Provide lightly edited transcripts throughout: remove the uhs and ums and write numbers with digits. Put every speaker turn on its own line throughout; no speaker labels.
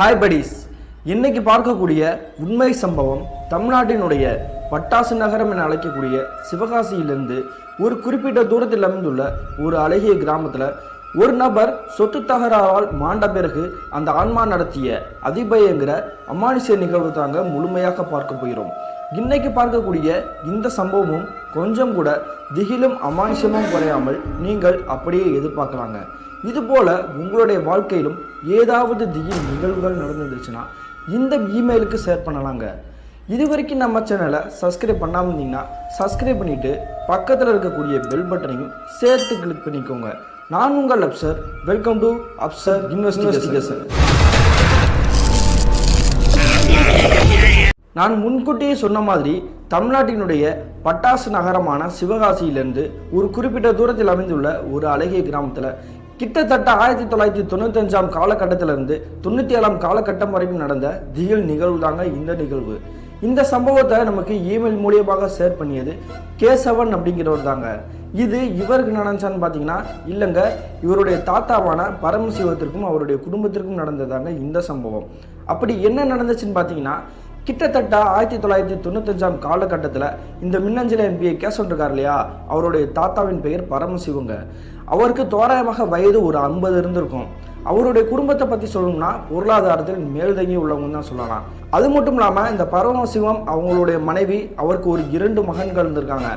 Hi buddies. இன்னைக்கு பார்க்கக்கூடிய உண்மை சம்பவம் தமிழ்நாட்டினுடைய பட்டாசு நகரம் என அழைக்கக்கூடிய சிவகாசியிலிருந்து ஒரு குறிப்பிட்ட தூரத்தில் அமைந்துள்ள ஒரு அழகிய கிராமத்தில் ஒரு நபர் சொத்து தகராறால் மாண்ட பிறகு அந்த ஆன்மா நடத்திய அதிபயங்கிற அமானுஷ்ய நிகழ்வு தாங்க முழுமையாக பார்க்க போகிறோம். இன்னைக்கு பார்க்கக்கூடிய இந்த சம்பவமும் கொஞ்சம் கூட திகிலும் அமானுஷ்யமும் குறையாமல் நீங்கள் அப்படியே எதிர்பார்க்கலாங்க. இதுபோல உங்களுடைய வாழ்க்கையிலும் ஏதாவது திகில் நிகழ்வுகள் நடந்துருச்சுன்னா இந்த இமெயிலுக்கு ஷேர் பண்ணலாங்க. இது வரைக்கும் நம்ம சேனலை சப்ஸ்கிரைப் பண்ணாமல் இருந்தீங்கன்னா சப்ஸ்கிரைப் பண்ணிவிட்டு பக்கத்தில் இருக்கக்கூடிய பெல் பட்டனையும் சேர்த்து கிளிக் பண்ணிக்கோங்க. நான் உங்கள் Afsar. Welcome to Afsar investigation. நான் முன்கூட்டியே சொன்ன மாதிரி தமிழ்நாட்டினுடைய பட்டாசு நகரமான சிவகாசியிலிருந்து ஒரு குறிப்பிட்ட தூரத்தில் அமைந்துள்ள ஒரு அழகிய கிராமத்தில் கிட்டத்தட்ட 1995 காலகட்டத்திலிருந்து 97 காலகட்டம் வரைக்கும் நடந்த திகில் நிகழ்வு தாங்க இந்த நிகழ்வு. இந்த சம்பவத்தை நமக்கு இமெயில் மூலியமாக ஷேர் பண்ணியது கேசவன் அப்படிங்கிறவர் தாங்க. இது இவருக்கு நடந்துச்சான்னு பார்த்தீங்கன்னா இல்லைங்க, இவருடைய தாத்தாவான பரமசிவத்திற்கும் அவருடைய குடும்பத்திற்கும் நடந்ததாங்க இந்த சம்பவம். அப்படி என்ன நடந்துச்சுன்னு பார்த்தீங்கன்னா, கிட்டத்தட்ட 1995 காலகட்டத்தில் இந்த மின்னஞ்சல எம்பிஏ கேசவன் இருக்கார் இல்லையா, அவருடைய தாத்தாவின் பெயர் பரமசிவங்க. அவருக்கு தோராயமாக வயது ஒரு 50 இருந்திருக்கும். அவருடைய குடும்பத்தை பற்றி சொல்லணும்னா பொருளாதாரத்தில் மேல்தங்கி உள்ளவங்க தான் சொல்லலாம். அது மட்டும் இல்லாமல் இந்த பரமசிவம் அவங்களுடைய மனைவி, அவருக்கு ஒரு 2 மகன்கள் இருந்திருக்காங்க.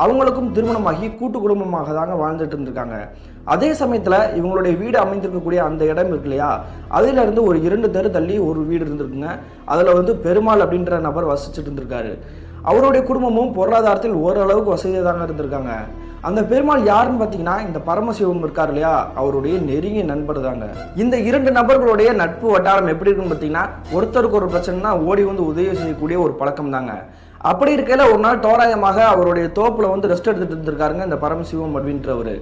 அவங்களுக்கும் திருமணமாகி கூட்டு குடும்பமாக தாங்க வாழ்ந்துட்டு இருந்திருக்காங்க. அதே சமயத்தில் இவங்களுடைய வீடு அமைந்திருக்கக்கூடிய அந்த இடம் இருக்கு இல்லையா, அதிலிருந்து ஒரு 2 தெரு தள்ளி ஒரு வீடு இருந்திருக்குங்க. அதில் பெருமாள் அப்படின்ற நபர் வசிச்சுட்டு இருந்திருக்காரு. அவருடைய குடும்பமும் பொருளாதாரத்தில் ஓரளவுக்கு வசதியாக தாங்க இருந்திருக்காங்க. அந்த பெருமாள் யாருன்னு பார்த்தீங்கன்னா இந்த பரமசிவம் இருக்கார் இல்லையா, அவருடைய நெருங்கிய நண்பர் தாங்க. இந்த 2 நபர்களுடைய நட்பு வட்டாரம் எப்படி இருக்குன்னு பார்த்தீங்கன்னா, ஒருத்தருக்கு ஒரு பிரச்சனைனா ஓடி உதவி செய்யக்கூடிய ஒரு பழக்கம் தாங்க. அப்படி இருக்கையில ஒரு நாள் தோராயமாக அவருடைய தோப்புல ரெஸ்ட் எடுத்துட்டு இருந்திருக்காருங்க இந்த பரமசிவம் அப்படின்றவர்.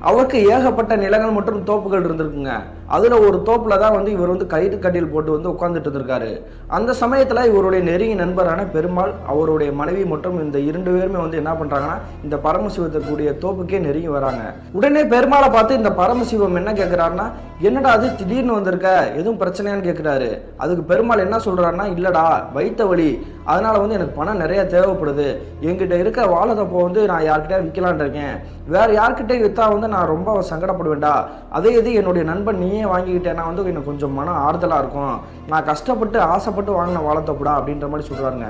அவருக்கு ஏகப்பட்ட நிலங்கள் மற்றும் தோப்புகள் இருந்திருக்குங்க. அதுல ஒரு தோப்புல தான் இவர் கயிறு கட்டில் போட்டு உட்கார்ந்துட்டு இருந்திருக்காரு. அந்த சமயத்துல இவருடைய நெருங்கிய நண்பரான பெருமாள், அவருடைய மனைவி மற்றும் இந்த 2 பேருமே என்ன பண்றாங்கன்னா இந்த பரமசிவத்துக்குரிய தோப்புக்கே நெருங்கி வராங்க. உடனே பெருமாளை பார்த்து இந்த பரமசிவம் என்ன கேட்கிறாருன்னா, என்னடா அது திடீர்னு வந்திருக்க, எதுவும் பிரச்சனையான்னு கேட்கிறாரு. அதுக்கு பெருமாள் என்ன சொல்றாருன்னா, இல்லடா வைத்த வழி, அதனால எனக்கு பணம் நிறைய தேவைப்படுது, என்கிட்ட இருக்க வாழைத்தப்போ நான் யார்கிட்டயா விற்கலான் இருக்கேன், வேற யார்கிட்ட வித்தா நான் ரொம்ப சங்கடப்படுவேன்டா, அதே இது என்னுடைய நண்பன் நீயே வாங்கிக்கிட்டேன்னா எனக்கு கொஞ்சம் மன ஆறுதலா இருக்கும், நான் கஷ்டப்பட்டு ஆசைப்பட்டு வாங்கின வாழைத்தப்படா அப்படின்ற மாதிரி சொல்றாருங்க.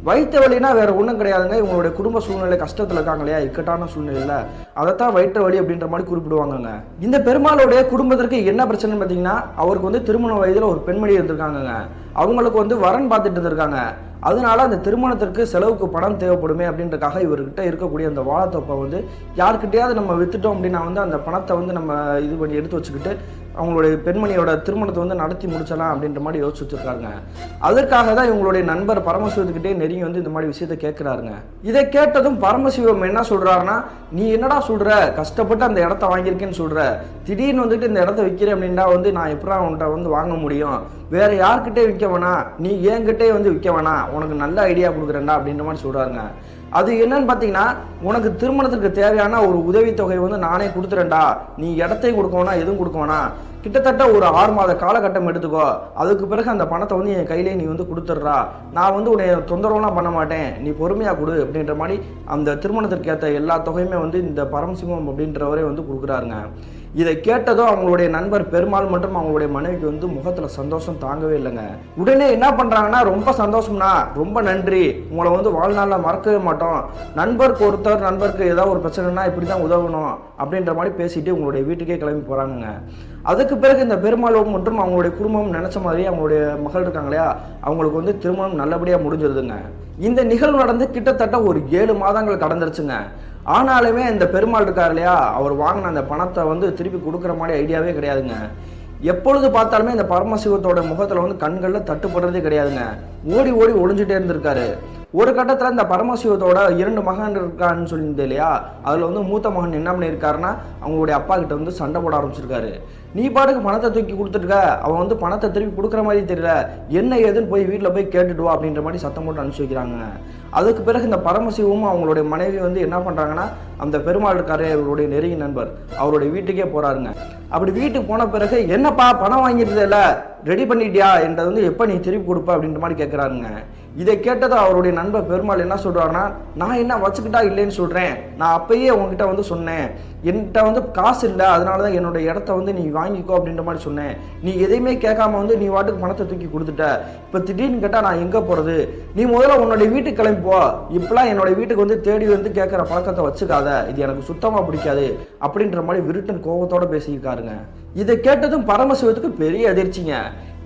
வயிற்று வலினா வேற ஒன்றும் கிடையாதுங்க, இவங்களுடைய குடும்ப சூழ்நிலை கஷ்டத்தில் இருக்காங்க இல்லையா, இக்கட்டான சூழ்நிலையில் அதைத்தான் வயிற்று வலி அப்படின்ற மாதிரி குறிப்பிடுவாங்கங்க. இந்த பெருமாளுடைய குடும்பத்திற்கு என்ன பிரச்சனைன்னு பார்த்தீங்கன்னா, அவருக்கு திருமண வயதில் ஒரு பெண்மணி இருந்திருக்காங்கங்க. அவங்களுக்கு வரன் பார்த்துட்டு இருந்திருக்காங்க. அதனால அந்த திருமணத்திற்கு செலவுக்கு பணம் தேவைப்படுமே அப்படின்றக்காக இவர்கிட்ட இருக்கக்கூடிய அந்த வாழைத்தொப்பை யார்கிட்டையாவது நம்ம வித்துட்டோம் அப்படின்னா அந்த பணத்தை நம்ம இது பண்ணி எடுத்து வச்சுக்கிட்டு அவங்களுடைய பெண்மணியோட திருமணத்தை நடத்தி முடிச்சலாம் அப்படின்ற மாதிரி யோசிச்சு வச்சிருக்காங்க. அதற்காக தான் இவங்களுடைய நண்பர் பரமசிவத்துக்கிட்டே நெருங்கி இந்த மாதிரி விஷயத்த கேட்கிறாருங்க. இதை கேட்டதும் பரமசிவம் என்ன சொல்றாருன்னா, நீ என்னடா சொல்ற, கஷ்டப்பட்டு அந்த இடத்த வாங்கியிருக்கேன்னு சொல்ற, திடீர்னு இந்த இடத்த விற்கிறேன் அப்படின்னா நான் எப்படா உன்கிட்ட வாங்க முடியும், வேற யார்கிட்டே விற்க வேணாம், நீ என்கிட்டே விற்க வேணாம், உனக்கு நல்ல ஐடியா கொடுக்குறேன்டா அப்படின்ற மாதிரி சொல்றாருங்க. அது என்னன்னு பார்த்தீங்கன்னா, உனக்கு திருமணத்திற்கு தேவையான ஒரு உதவித்தொகை நானே கொடுத்துறேன்டா, நீ இடத்தையும் கொடுக்க வேணாம் எதுவும் கொடுக்க வேணாம், கிட்டத்தட்ட ஒரு 6 மாத காலகட்டம் எடுத்துக்கோ, அதுக்கு பிறகு அந்த பணத்தை என் கையிலே நீ கொடுத்துட்றா, நான் உன்னை தொந்தரவுலாம் பண்ண மாட்டேன், நீ பொறுமையாக கொடு அப்படின்ற மாதிரி அந்த திருமணத்திற்கு ஏற்ற எல்லா தொகையுமே இந்த பரமசிவம் அப்படின்றவரே கொடுக்குறாருங்க. இதை கேட்டதும் அவங்களுடைய நண்பர் பெருமாள் மற்றும் அவங்களுடைய மனைவிக்கு முகத்துல சந்தோஷம் தாங்கவே இல்லைங்க. உடனே என்ன பண்றாங்கன்னா, ரொம்ப சந்தோஷம்னா, ரொம்ப நன்றி, உங்களை வாழ்நாள்ல மறக்கவே மாட்டோம், நண்பருக்கு ஒருத்தர் நண்பருக்கு ஏதாவது ஒரு பிரச்சனைனா இப்படிதான் உதவணும் அப்படின்ற மாதிரி பேசிட்டு உங்களுடைய வீட்டுக்கே கிளம்பி போறாங்க. அதுக்கு பிறகு இந்த பெருமாள் மற்றும் அவங்களுடைய குடும்பம் நினைச்ச மாதிரி அவங்களுடைய மகள் இருக்காங்க இல்லையா, அவங்களுக்கு திருமணம் நல்லபடியா முடிஞ்சிருதுங்க. இந்த நிகழ்வு நடந்து கிட்டத்தட்ட ஒரு 7 மாதங்கள் கடந்துருச்சுங்க. ஆனாலுமே இந்த பெருமாள் இருக்கார் இல்லையா, அவர் வாங்கின அந்த பணத்தை திருப்பி கொடுக்குற மாதிரி ஐடியாவே கிடையாதுங்க. எப்பொழுது பார்த்தாலுமே இந்த பரமசிவத்தோட முகத்துல கண்கள்ல தட்டுப்படுறதே கிடையாதுங்க. ஓடி ஒளிஞ்சுட்டே இருந்திருக்காரு. ஒரு கட்டத்தில் இந்த பரமசிவத்தோட 2 மகன் இருக்கான்னு சொல்லியிருந்தேன் இல்லையா, அதில் வந்து மூத்த மகன் என்ன பண்ணியிருக்காருன்னா அவங்களுடைய அப்பா கிட்ட வந்து சண்டை போட ஆரம்பிச்சிருக்காரு. நீ பாட்டுக்கு பணத்தை தூக்கி கொடுத்துருக்க, அவன் வந்து பணத்தை திருப்பி கொடுக்குற மாதிரி தெரியல, என்ன ஏதுன்னு போய் வீட்டில் போய் கேட்டுட்டு வா அப்படின்ற மாதிரி சத்தம் போட்டு அனுப்பிச்சி வைக்கிறாங்க. அதுக்கு பிறகு இந்த பரமசிவமும் அவங்களுடைய மனைவி வந்து என்ன பண்ணுறாங்கன்னா, அந்த பெருமாள் இருக்காரு அவருடைய நெருங்கிய நண்பர், அவருடைய வீட்டுக்கே போகிறாருங்க. அப்படி வீட்டுக்கு போன பிறகு என்னப்பா பணம் வாங்கிட்டதில்ல, ரெடி பண்ணிட்டியா என்றது வந்து எப்போ நீ திருப்பி கொடுப்ப அப்படின்ற மாதிரி கேட்குறாருங்க. இதை கேட்டதும் அவருடைய நண்பர் பெருமாள் என்ன சொல்கிறாருன்னா, நான் என்ன வச்சுக்கிட்டா இல்லைன்னு சொல்கிறேன், நான் அப்பயே உங்ககிட்ட வந்து சொன்னேன், என்கிட்ட வந்து காசு இல்லை, அதனால தான் என்னோட இடத்த வந்து நீ வாங்கிக்கோ அப்படின்ற மாதிரி சொன்னேன். நீ எதையுமே கேட்காம வந்து நீ வாட்டுக்கு பணத்தை தூக்கி கொடுத்துட்ட, இப்போ திடீர்னு கேட்டால் நான் எங்கே போகிறது, நீ முதல்ல உன்னோட வீட்டுக்கு கிளம்பி போ, இப்பெல்லாம் என்னோட வீட்டுக்கு வந்து தேடி வந்து கேட்குற பழக்கத்தை வச்சுக்காத, இது எனக்கு சுத்தமாக பிடிக்காது அப்படின்ற மாதிரி விருட்டன் கோபத்தோட பேசியிருக்காருங்க. இதை கேட்டதும் பரமசிவத்துக்கு பெரிய அதிர்ச்சிங்க.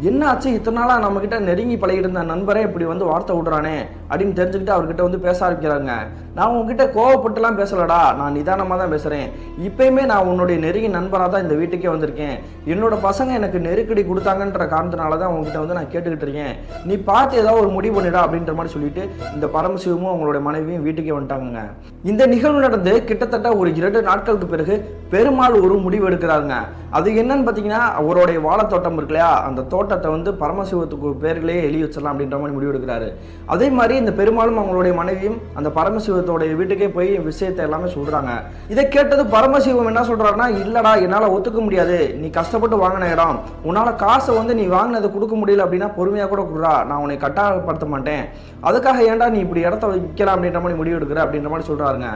என்ன ஆச்சு, இத்தனை நாளாக நம்மக்கிட்ட நெருங்கி பழகிட்டு இருந்த நண்பரே இப்படி வந்து வார்த்தை விடுறானே அப்படின்னு தெரிஞ்சுக்கிட்டு அவர்கிட்ட வந்து பேச ஆரம்பிக்கிறாங்க. நான் உங்ககிட்ட கோவப்பட்டுலாம் பேசலடா, நான் நிதானமாக தான் பேசுகிறேன், இப்பயுமே நான் உன்னுடைய நெருங்கி நண்பராக தான் இந்த வீட்டுக்கே வந்திருக்கேன், என்னோட பசங்க எனக்கு நெருக்கடி கொடுத்தாங்கன்ற காரணத்தினால தான் உங்ககிட்ட வந்து நான் கேட்டுக்கிட்டு இருக்கேன், நீ பார்த்து ஏதாவது ஒரு முடிவு பண்ணிடா அப்படின்ற மாதிரி சொல்லிட்டு இந்த பரமசிவமும் அவங்களுடைய மனைவியும் வீட்டுக்கே வந்துட்டாங்க. இந்த நிகழ்வு நடந்து கிட்டத்தட்ட ஒரு 2 நாட்களுக்கு பிறகு பெருமாள் ஒரு முடிவு எடுக்கிறாங்க. அது என்னன்னு பார்த்தீங்கன்னா, அவருடைய வாழைத்தோட்டம் இருக்கு இல்லையா, அந்த தோட்டத்தை வந்து பரமசிவத்துக்கு பேர்களே எழுதி வச்சிடலாம் அப்படின்ற மாதிரி முடிவு எடுக்கிறாரு. அதே மாதிரி இந்த பெருமாளும் அவங்களுடைய மனைவியும் அந்த பரமசிவத்தோடைய வீட்டுக்கே போய் விஷயத்தை எல்லாமே சொல்றாங்க. இதை கேட்டது பரமசிவம் என்ன சொல்றாருன்னா, இல்லடா என்னால் ஒத்துக்க முடியாது, நீ கஷ்டப்பட்டு வாங்கின இடம், உன்னால காசை வந்து நீ வாங்கினதை கொடுக்க முடியல அப்படின்னா பொறுமையாக கூட கொடுறா, நான் உன்னை கட்டாயப்படுத்த மாட்டேன், அதுக்காக ஏன்டா நீ இப்படி இடத்த விற்கலாம் அப்படின்ற மாதிரி முடிவு எடுக்கிற அப்படின்ற மாதிரி சொல்றாருங்க.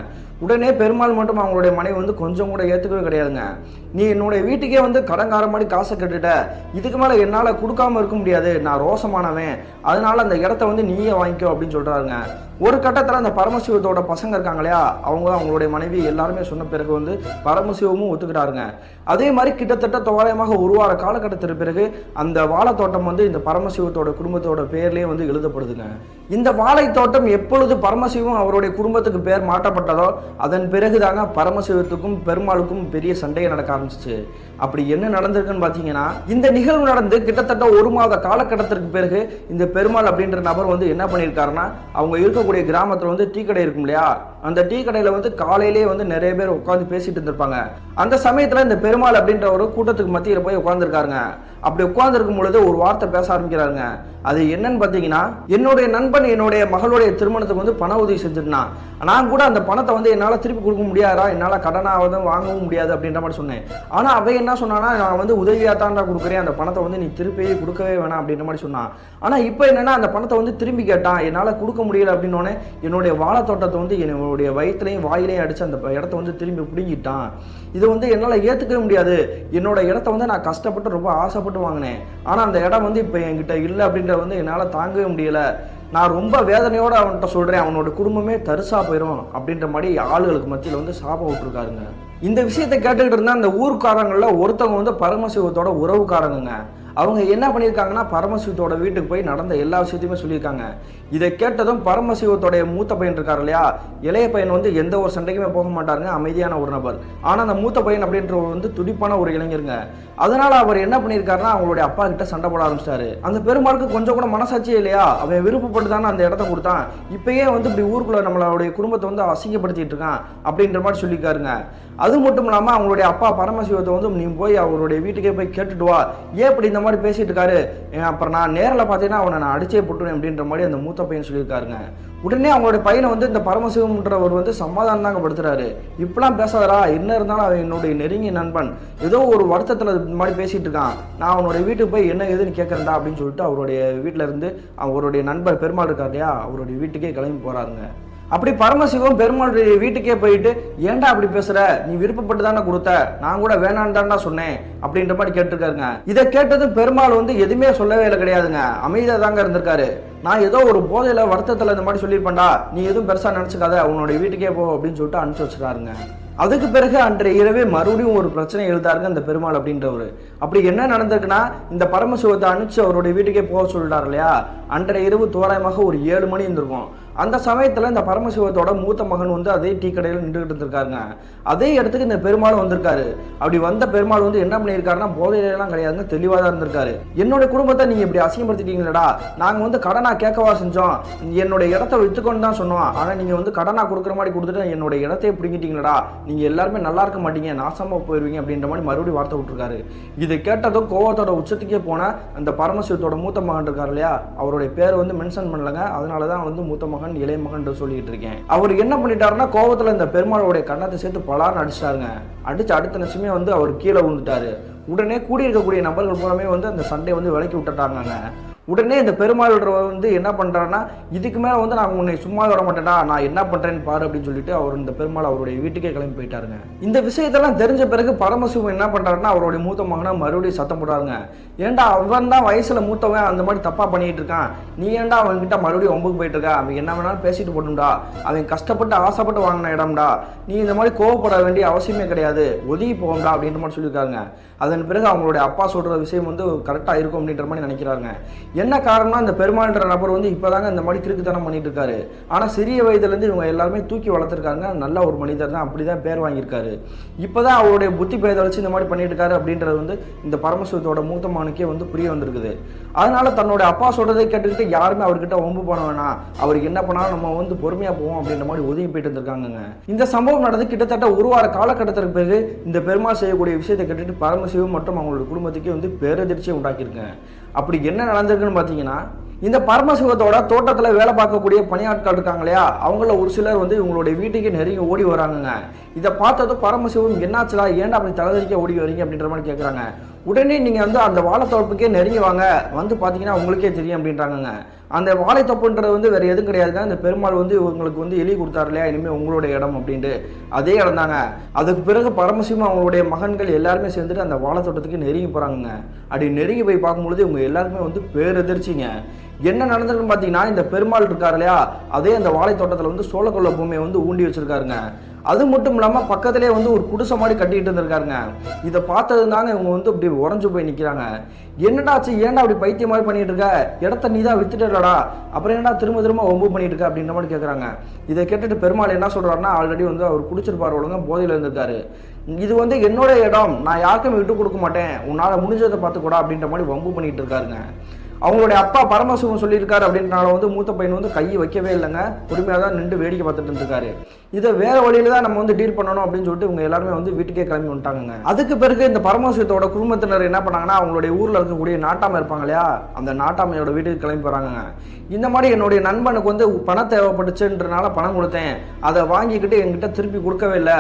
உடனே பெருமாள் மட்டும் அவங்களுடைய மனைவி வந்து கொஞ்சம் கூட ஏற்றுக்கவே கிடையாதுங்க. நீ என்னுடைய வீட்டுக்கே வந்து கடங்கார மாதிரி காசை கட்டுட்ட, இதுக்கு மேலே என்னால் கொடுக்காம இருக்க முடியாது, நான் ரோசமானவன், அதனால அந்த இடத்த வந்து நீயே வாங்கிக்கோ அப்படின்னு சொல்கிறாருங்க. ஒரு கட்டத்தில் அந்த பரமசிவத்தோட பசங்க இருக்காங்க இல்லையா, அவங்களுடைய மனைவி எல்லாருமே சொன்ன பிறகு வந்து பரமசிவமும் ஒத்துக்கிட்டாருங்க. அதே மாதிரி கிட்டத்தட்ட தோராயமாக 1 வார காலகட்டத்திற்கு பிறகு அந்த வாழைத்தோட்டம் வந்து இந்த பரமசிவத்தோட குடும்பத்தோட பேர்லேயே வந்து எழுதப்படுதுங்க. இந்த வாழைத்தோட்டம் எப்பொழுது பரமசிவம் அவருடைய குடும்பத்துக்கு பேர் மாற்றப்பட்டதோ அதன் பிறகுதாங்க பரமசிவத்துக்கும் பெருமாளுக்கும் பெரிய சண்டையை நடக்க ஆரம்பிச்சிச்சு. அப்படி என்ன நடந்திருக்குன்னு பார்த்தீங்கன்னா, இந்த நிகழ்வு நடந்து கிட்டத்தட்ட 1 மாத காலகட்டத்திற்கு பிறகு இந்த பெருமாள் அப்படின்ற நபர் வந்து என்ன பண்ணியிருக்காருன்னா, அவங்க இருக்கக்கூடிய கிராமத்தில் வந்து டீ கடை இருக்கும் இல்லையா, அந்த டீ கடையில் வந்து காலையிலேயே வந்து நிறைய பேர் உட்காந்து பேசிட்டு இருந்திருப்பாங்க. அந்த சமயத்தில் இந்த பெருமாள் அப்படின்ற ஒரு கூட்டத்துக்கு மத்தியில் போய் உட்காந்துருக்காருங்க. அப்படி உட்காந்துருக்கும் பொழுது ஒரு வார்த்தை பேச ஆரம்பிக்கிறாருங்க. அது என்னன்னு பார்த்தீங்கன்னா, என்னுடைய நண்பன் என்னுடைய மகளுடைய திருமணத்துக்கு வந்து பண உதவி செஞ்சுருந்தான், நான் கூட அந்த பணத்தை வந்து என்னால் திருப்பி கொடுக்க முடியாதா, என்னால் கடனாக வாங்கவும் முடியாது அப்படின்ற மாதிரி சொன்னேன். ஆனால் அவன் என்ன சொன்னான்னா, நான் வந்து உதவியாக தான்டா கொடுக்குறேன், அந்த பணத்தை வந்து நீ திருப்பியே கொடுக்கவே வேணாம் அப்படின்ற மாதிரி சொன்னான். ஆனால் இப்போ என்னென்னா அந்த பணத்தை வந்து திரும்பி கேட்டான், என்னால் கொடுக்க முடியல அப்படின்னோடனே என்னுடைய வாழைத்தோட்டத்தை வந்து என்னுடைய வயிற்றுலையும் வாயிலையும் அடித்து அந்த இடத்த வந்து திரும்பி பிடுங்கிட்டான். இது வந்து என்னால் ஏற்றுக்கவே முடியாது, என்னோட இடத்த வந்து நான் கஷ்டப்பட்டு ரொம்ப ஆசைப்பட்டு வாங்கினேன், ஆனால் அந்த இடம் வந்து இப்போ என்கிட்ட இல்லை அப்படின்றத வந்து என்னால் தாங்கவே முடியலை, நான் ரொம்ப வேதனையோடு அவன்கிட்ட சொல்கிறேன், அவனோட குடும்பமே தரிசா போயிடும் அப்படின்ற மாதிரி ஆளுகளுக்கு மத்தியில் வந்து சாபம் விட்டுருக்காருங்க. இந்த விஷயத்தை கேட்டுக்கிட்டு இருந்தால் அந்த ஊர்க்காரங்களில் ஒருத்தவங்க வந்து பரமசிவத்தோட உறவுக்காரங்க. அவங்க என்ன பண்ணியிருக்காங்கன்னா, பரமசிவத்தோட வீட்டுக்கு போய் நடந்த எல்லா விஷயத்தையுமே சொல்லியிருக்காங்க. இதை கேட்டதும் பரமசிவத்தோடைய மூத்த பையன் இருக்கார் இல்லையா, இளைய பையன் வந்து எந்த ஒரு சண்டைக்குமே போக மாட்டாருங்க, அமைதியான ஒரு நபர். ஆனால் அந்த மூத்த பையன் அப்படின்றவர் வந்து துடிப்பான ஒரு இளைஞருங்க. அதனால அவர் என்ன பண்ணியிருக்காருன்னா, அவங்களுடைய அப்பா கிட்ட சண்டை போட ஆரம்பிச்சிட்டாரு. அந்த பெருமாளுக்கு கொஞ்சம் கூட மனசாட்சியே இல்லையா, அவன் விருப்பப்பட்டு தானே அந்த இடத்த கொடுத்தான், இப்பயே வந்து இப்படி ஊருக்குள்ள நம்மளுடைய குடும்பத்தை வந்து அசிங்கப்படுத்திட்டு இருக்கான் அப்படின்ற மாதிரி சொல்லியிருக்காருங்க. அது மட்டும் இல்லாமல் அவங்களுடைய அப்பா பரமசிவத்தை வந்து நீ போய் அவருடைய வீட்டுக்கே போய் கேட்டுட்டு வா, ஏன் இப்படி இந்த மாதிரி பேசிட்டு இருக்காரு, அப்புறம் நான் நேரில் பார்த்தீங்கன்னா அவனை நான் அடிச்சே போட்டுருவேன் அப்படின்ற மாதிரி அந்த மூத்த பையன் சொல்லியிருக்காருங்க. உடனே அவங்களுடைய பையனை வந்து இந்த பரமசிவம்ன்றவர் வந்து சமாதானம் தாங்க படுத்துறாரு. இப்பெல்லாம் பேசாதரா, என்ன இருந்தாலும் அவன் என்னுடைய நெருங்கிய நண்பன், ஏதோ ஒரு வருத்தத்தில் இந்த மாதிரி பேசிட்டு இருக்கான், நான் அவனுடைய வீட்டுக்கு போய் என்ன ஏதுன்னு கேட்கறேன்டா அப்படின்னு சொல்லிட்டு அவருடைய வீட்டில் இருந்து அவருடைய நண்பர் பெருமாள் இருக்கார் இல்லையா, அவருடைய வீட்டுக்கே கிளம்பி போறாருங்க. அப்படி பரமசிவம் பெருமாளுடைய வீட்டுக்கே போயிட்டு, ஏன்டா அப்படி பேசுற, நீ விருப்பப்பட்டு தானே கொடுத்த, நான் கூட வேணான்னு தான்டா சொன்னேன் அப்படின்ற மாதிரி கேட்டிருக்காருங்க. இதை கேட்டதும் பெருமாள் வந்து எதுவுமே சொல்லவே இல்லை கிடையாதுங்க, அமைதியாக தாங்க இருந்திருக்காரு. நான் ஏதோ ஒரு போதையில வருத்தத்தில் இந்த மாதிரி சொல்லியிருப்பேன்டா, நீ எதுவும் பெருசாக நினச்சிக்காத, உன்னுடைய வீட்டுக்கே போ அப்படின்னு சொல்லிட்டு அனுப்பிச்சு வச்சுருக்காருங்க. அதுக்கு பிறகு அன்றைய இரவே மறுபடியும் ஒரு பிரச்சனை எழுதாருங்க அந்த பெருமாள் அப்படின்றவர். அப்படி என்ன நடந்திருக்குன்னா, இந்த பரமசிவத்தை அனுப்பிச்சு அவருடைய வீட்டுக்கே போக சொல்லிட்டார் இல்லையா, அன்றைய இரவு தோராயமாக ஒரு 7 மணி இருந்திருக்கும். அந்த சமயத்தில் இந்த பரமசிவத்தோட மூத்த மகன் வந்து அதே டீ கடையில் நின்றுகிட்டு இருந்திருக்காருங்க. அதே இடத்துக்கு இந்த பெருமாள் வந்திருக்காரு. அப்படி வந்த பெருமாள் வந்து என்ன பண்ணியிருக்காருன்னா போதையிலாம் கிடையாதுங்க, தெளிவாக தான் இருந்திருக்காரு. என்னோட குடும்பத்தை நீங்கள் இப்படி அசிங்கப்படுத்திட்டீங்களா, நாங்கள் வந்து கடனா கேட்கவா செஞ்சோம், என்னோட இடத்த வித்துக்கொண்டு தான் சொன்னோம், ஆனால் நீங்கள் வந்து கடனா கொடுக்குற மாதிரி கொடுத்துட்டு என்னோட இடத்தையே பிடிங்கிட்டீங்களா, நீங்கள் எல்லாருமே நல்லா இருக்க மாட்டீங்க, நாசமாக போயிடுவீங்க அப்படின்ற மாதிரி மறுபடியும் வார்த்தை விட்டுருக்காரு. இதை கேட்டதும் கோவத்தோட உச்சத்துக்கே போன அந்த பரமசிவத்தோட மூத்த மகன் இருக்கார் இல்லையா, அவருடைய பேர் வந்து மென்ஷன் பண்ணலங்க, அதனால தான் வந்து மூத்த மகன் இளைய மகன் சொல்லிட்டு இருக்கேன். அவர் என்ன பண்ணிட்டாருன்னா கோவத்தில் இந்த பெருமாளுடைய கண்ணத்தை சேர்த்து பலான்னு அடிச்சிட்டாருங்க. அடிச்சு அடுத்த நிமிஷமே வந்து அவர் கீழே விழுந்துட்டாரு. உடனே கூடியிருக்கக்கூடிய நபர்கள் பூராமே வந்து அந்த சண்டையை வந்து விலக்கி விட்டுட்டாங்க. உடனே இந்த பெருமாள் வந்து என்ன பண்ணுறாருன்னா, இதுக்கு மேலே வந்து நான் உன்னை சும்மா விட மாட்டேன்டா, நான் என்ன பண்ணுறேன்னு பாரு அப்படின்னு சொல்லிட்டு அவர் இந்த பெருமாள் அவருடைய வீட்டுக்கே கிளம்பி போயிட்டாருங்க. இந்த விஷயத்தெல்லாம் தெரிஞ்ச பிறகு பரமசிவம் என்ன பண்ணுறாருன்னா அவருடைய மூத்த மகனை மறுபடியும் சத்தம் போடுறாருங்க. ஏன்டா அவன் தான் வயசில் மூத்தவன் அந்த மாதிரி தப்பாக பண்ணிட்டு இருக்கான், நீ ஏன்டா அவன்கிட்ட மறுபடியும் ஒம்புக்கு போயிட்டு இருக்கா, அவன் என்ன வேணாலும் பேசிட்டு போட்டும்டா, அவன் கஷ்டப்பட்டு ஆசைப்பட்டு வாங்கின இடம்டா, நீ இந்த மாதிரி கோவப்பட வேண்டிய அவசியமே கிடையாது, ஒதுங்கி போகும்டா அப்படின்ற மாதிரி சொல்லியிருக்காங்க. அதன் பிறகு அவங்களுடைய அப்பா சொல்கிற விஷயம் வந்து கரெக்டாக இருக்கும் அப்படின்ற மாதிரி நினைக்கிறாங்க. என்ன காரணம்னா இந்த பெருமாள்ன்ற நபர் வந்து இப்போதாங்க இந்த மாதிரி கிறுக்குத்தனம் பண்ணிட்டு இருக்காரு. ஆனால் சிறிய வயதுலேருந்து இவங்க எல்லாருமே தூக்கி வளர்த்துருக்காங்க, நல்ல ஒரு மனிதர் தான், அப்படி தான் பேர் வாங்கியிருக்காரு. இப்போ தான் அவருடைய புத்தி பேதை வச்சு இந்த மாதிரி பண்ணிட்டு இருக்காரு அப்படின்றது வந்து இந்த பரமசிவத்தோட மூத்த மகனுக்கே வந்து புரிய வந்திருக்குது. அதனால தன்னோட அப்பா சொல்றதை கேட்டுக்கிட்டு யாருமே அவர்கிட்ட ஒம்பு பண்ண வேணாம், அவருக்கு என்ன பண்ணாலும் நம்ம வந்து பொறுமையாக போவோம் அப்படின்ற மாதிரி ஒதுங்கி போயிட்டு இருந்திருக்காங்க. இந்த சம்பவம் நடந்து கிட்டத்தட்ட ஒரு வார காலகட்டத்திற்கு பிறகு இந்த பெருமாள் செய்யக்கூடிய விஷயத்தை கேட்டுட்டு பரமசிவம் மற்றும் அவங்களோட குடும்பத்துக்கே வந்து பேரதிர்ச்சியை உண்டாக்கியிருக்கேன். அப்படி என்ன நடந்திருக்குன்னு பார்த்தீங்கன்னா, இந்த பரமசிவத்தோட தோட்டத்தில் வேலை பார்க்கக்கூடிய பணியாட்கள் இருக்காங்க இல்லையா, அவங்கள ஒரு சிலர் வந்து இவங்களுடைய வீட்டுக்கு நெருங்கி ஓடி வராங்கங்க. இதை பார்த்ததும் பரமசிவம் என்னாச்சுலா, ஏன்டா அப்படி தலைதறிக்க ஓடி வரீங்க அப்படின்ற மாதிரி கேட்குறாங்க. உடனே நீங்கள் வந்து அந்த வாழைத்தோப்புக்கே நெருங்கி வாங்க, வந்து பார்த்தீங்கன்னா உங்களுக்கே தெரியும் அப்படின்றாங்க. அந்த வாழைத்தோப்புன்றது வந்து வேறு எதுவும் கிடையாதுங்க, இந்த பெருமாள் வந்து இவங்களுக்கு வந்து எழுதி கொடுத்தாரு இல்லையா, இனிமேல் உங்களுடைய இடம் அப்படின்ட்டு அதே இடம் தாங்க. அதுக்கு பிறகு பரமசிவம் அவங்களுடைய மகன்கள் எல்லாருமே சேர்ந்துட்டு அந்த வாழைத்தோட்டத்துக்கு நெருங்கி போகிறாங்க. அப்படி நெருங்கி போய் பார்க்கும்பொழுது இவங்க எல்லாருமே வந்து பேரெதிர்ச்சிங்க. என்ன நடந்திருக்குன்னு பார்த்தீங்கன்னா, இந்த பெருமாள் இருக்கார் இல்லையா, அதே அந்த வாழைத்தோட்டத்தில் வந்து சோளக்கொல்ல பொம்மையை வந்து ஊண்டி வச்சிருக்காருங்க. அது மட்டும் இல்லாமல் பக்கத்திலே வந்து ஒரு குடிசை மாதிரி கட்டிட்டு இருந்திருக்காருங்க. இதை பார்த்தது தாங்க இவங்க வந்து அப்படி உறைஞ்சு போய் நிற்கிறாங்க. என்னடாச்சு, ஏன்டா அப்படி பைத்தியம் மாதிரி பண்ணிட்டு இருக்க, இடத்த நீ தான் வித்துட்டடா, அப்புறம் ஏன்டா திரும்ப திரும்ப ஒம்பு பண்ணிட்டு இருக்க அப்படின்ற மாதிரி கேட்குறாங்க. இதை கேட்டுட்டு பெருமாள் என்ன சொல்கிறாருன்னா, ஆல்ரெடி வந்து அவர் குடிச்சிருப்பார் ஒழுங்க, போதையில் இருந்திருக்காரு. இது வந்து என்னோட இடம், நான் யாருக்கும் விட்டு கொடுக்க மாட்டேன், உன்னால் முடிஞ்சதை பார்த்துக்கூடா அப்படின்ற மாதிரி வம்பு பண்ணிட்டு இருக்காருங்க. அவங்களுடைய அப்பா பரமசிவம் சொல்லியிருக்காரு அப்படின்றனால வந்து மூத்த பையன் வந்து கையை வைக்கவே இல்லைங்க, பொறுமையாக தான் நின்று வேடிக்கை பார்த்துட்டு இருந்திருக்காரு. இதை வேற வழியில தான் நம்ம வந்து டீல் பண்ணணும் அப்படின்னு சொல்லிட்டு இவங்க எல்லாருமே வந்து வீட்டுக்கே கிளம்பி வந்துட்டாங்க. அதுக்கு பிறகு இந்த பரமசிவத்தோட குடும்பத்தினர் என்ன பண்ணாங்கன்னா, அவங்களுடைய ஊரில் இருக்கக்கூடிய நாட்டாமை இருப்பாங்க இல்லையா, அந்த நாட்டாமையோட வீட்டுக்கு கிளம்பி போகிறாங்க. இந்த மாதிரி என்னுடைய நண்பனுக்கு வந்து பணம் தேவைப்பட்டுச்சுன்றனால பணம் கொடுத்தேன், அதை வாங்கிக்கிட்டு எங்கிட்ட திருப்பி கொடுக்கவே இல்லை,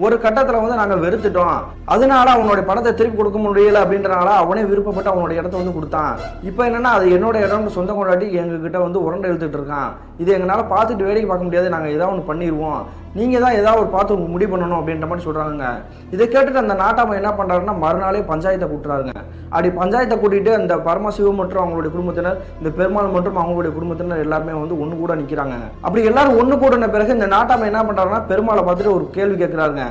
ஒரு கட்டத்தில் வந்து நாங்கள் வெறுத்துட்டோம், அதனால அவனுடைய பணத்தை திருப்பி கொடுக்க முடியல அப்படின்றனால அவனே விருப்பப்பட்டு அவனுடைய இடத்த வந்து கொடுத்தான். இப்போ என்னன்னா, அது என்னோட இடம்னு சொந்த கொண்டாட்டி எங்ககிட்ட வந்து உரண்டை எழுத்துட்டு இருக்கான், இது எங்களால் பார்த்துட்டு வேடிக்கை பார்க்க முடியாது, நாங்கள் ஏதாவது ஒன்று பண்ணிடுவோம், நீங்கள் தான் ஏதாவது ஒரு பார்த்து முடிவு பண்ணணும் அப்படின்ற மாதிரி சொல்கிறாங்க. இதை கேட்டுட்டு அந்த நாட்டாமை என்ன பண்ணுறாருன்னா, மறுநாளே பஞ்சாயத்தை கூட்டுறாருங்க. அப்படி பஞ்சாயத்தை கூட்டிகிட்டு அந்த பரமசிவம் மற்றும் அவங்களுடைய குடும்பத்தினர், இந்த பெருமாள் மற்றும் அவங்களுடைய குடும்பத்தினர் எல்லாருமே வந்து ஒன்று கூட நிற்கிறாங்க. அப்படி எல்லாரும் ஒன்று கூடின பிறகு இந்த நாட்டாமை என்ன பண்ணுறாருன்னா, பெருமாளை பார்த்துட்டு ஒரு கேள்வி கேட்குறாருங்க.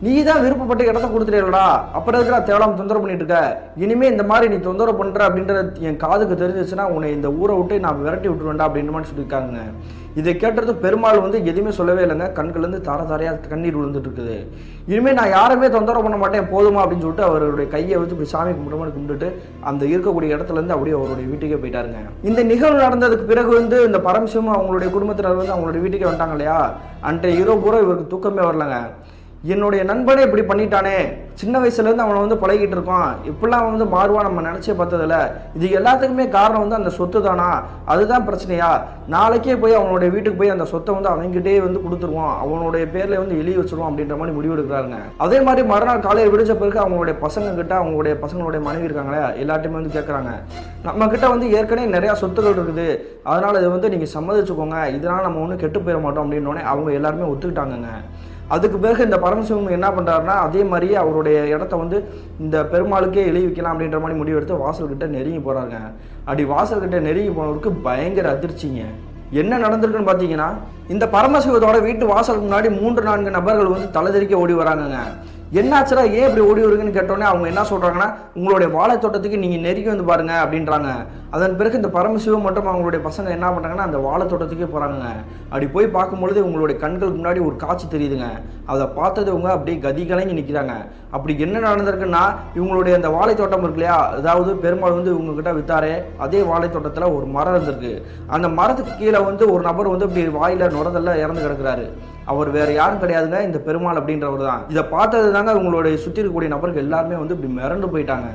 நீ தான் விருப்பப்பட்டு இடத்த கொடுத்துட்டேடா, அப்புறம் இருக்கிற தேவலாம் தொந்தரவு பண்ணிட்டு இருக்க, இனிமே இந்த மாதிரி நீ தொந்தரவு பண்ணுற அப்படின்றது என் காதுக்கு தெரிஞ்சிச்சுன்னா உன்னை இந்த ஊரை விட்டு நான் விரட்டி விட்டுருவேண்டா அப்படின்ற மாதிரி சொல்லியிருக்காங்க. இதை கேட்டது பெருமாள் வந்து எதுவுமே சொல்லவே இல்லைங்க, கண்கள்லேருந்து தாரையாக கண்ணீர் விழுந்துட்டு இருக்குது. இனிமேல் நான் யாருமே தொந்தரவு பண்ண மாட்டேன் போதுமா அப்படின்னு சொல்லிட்டு அவருடைய கையை வச்சு இப்படி சாமி கும்பிட்ட மாதிரி கும்பிட்டுட்டு அந்த இருக்கக்கூடிய இடத்துலேருந்து அப்படியே அவருடைய வீட்டுக்கே போயிட்டாருங்க. இந்த நிகழ்வு நடந்ததுக்கு பிறகு வந்து இந்த பரமசிவம் அவங்களுடைய குடும்பத்தினர் வந்து அவங்களுடைய வீட்டுக்கே வந்துட்டாங்க இல்லையா, அன்றைய இரவு பூரா இவருக்கு தூக்கமே வரலங்க. என்னுடைய நண்பனே இப்படி பண்ணிட்டானே, சின்ன வயசுலேருந்து அவனை வந்து பழகிட்டு இருக்கோம், இப்படிலாம் வந்து மாறுவான் நம்ம நினச்சே பார்த்ததில்ல, இது எல்லாத்துக்குமே காரணம் வந்து அந்த சொத்து தானா, அதுதான் பிரச்சனையா, நாளைக்கே போய் அவனுடைய வீட்டுக்கு போய் அந்த சொத்தை வந்து அவங்ககிட்டே வந்து கொடுத்துருவோம், அவனுடைய பேரில் வந்து எழுதி வச்சுருவோம் அப்படின்ற மாதிரி முடிவு எடுக்கிறாங்க. அதே மாதிரி மறுநாள் காலையில் விடிச்ச பிறகு அவங்களுடைய பசங்க கிட்ட அவங்களுடைய பசங்களுடைய மனைவி இருக்காங்களே எல்லாத்தையுமே வந்து கேட்குறாங்க, நம்ம கிட்ட வந்து ஏற்கனவே நிறையா சொத்துக்கள் இருக்குது, அதனால் இதை வந்து நீங்கள் சம்மதிச்சுக்கோங்க, இதனால் நம்ம ஒன்றும் கெட்டு போயிட மாட்டோம் அப்படின்னோடனே அவங்க எல்லாருமே ஒத்துக்கிட்டாங்கங்க. அதுக்கு பிறகு இந்த பரமசிவம் என்ன பண்ணுறாருன்னா, அதே மாதிரியே அவருடைய இடத்த வந்து இந்த பெருமாளுக்கே எழுதி வைக்கலாம் அப்படின்ற மாதிரி முடிவு எடுத்து வாசல்கிட்ட நெருங்கி போகிறாங்க. அப்படி வாசல்கிட்ட நெருங்கி போனவருக்கு பயங்கர அதிர்ச்சிங்க. என்ன நடந்திருக்குன்னு பார்த்தீங்கன்னா, இந்த பரமசிவத்தோட வீட்டு வாசலுக்கு முன்னாடி 3-4 நபர்கள் வந்து தலைதறிக்க ஓடி வராங்கங்க. என்னாச்சுடா ஏன் இப்படி ஓடி வருங்கன்னு கேட்டோன்னே அவங்க என்ன சொல்கிறாங்கன்னா, உங்களுடைய வாழை தோட்டத்துக்கு நீங்கள் நெருங்கி வந்து பாருங்க அப்படின்றாங்க. அதன் பிறகு இந்த பரமசிவம் மற்றும் அவங்களுடைய பசங்க என்ன பண்ணுறாங்கன்னா அந்த வாழை தோட்டத்துக்கே போகிறாங்க. அப்படி போய் பார்க்கும்பொழுது உங்களுடைய கண்களுக்கு முன்னாடி ஒரு காட்சி தெரியுதுங்க. அதை பார்த்தவங்க அப்படியே கதி கலங்கி நிற்கிறாங்க. அப்படி என்ன நடந்திருக்குன்னா, இவங்களுடைய அந்த வாழை தோட்டம் இருக்கு இல்லையா, அதாவது பெருமாள் வந்து இவங்ககிட்ட வித்தாரே அதே வாழை தோட்டத்தில் ஒரு மரம் இருந்திருக்கு. அந்த மரத்துக்கு கீழே வந்து ஒரு நபர் வந்து இப்படி வாயில நுரதெல்லாம் இறந்து கிடக்குறாரு. அவர் வேற யாரும் கிடையாதுங்க, இந்த பெருமாள் அப்படின்றவர் தான். இதை பார்த்தது தாங்க உங்களுடைய சுற்றி இருக்கக்கூடிய நபர்கள் எல்லாருமே வந்து இப்படி மிரண்டு போயிட்டாங்க.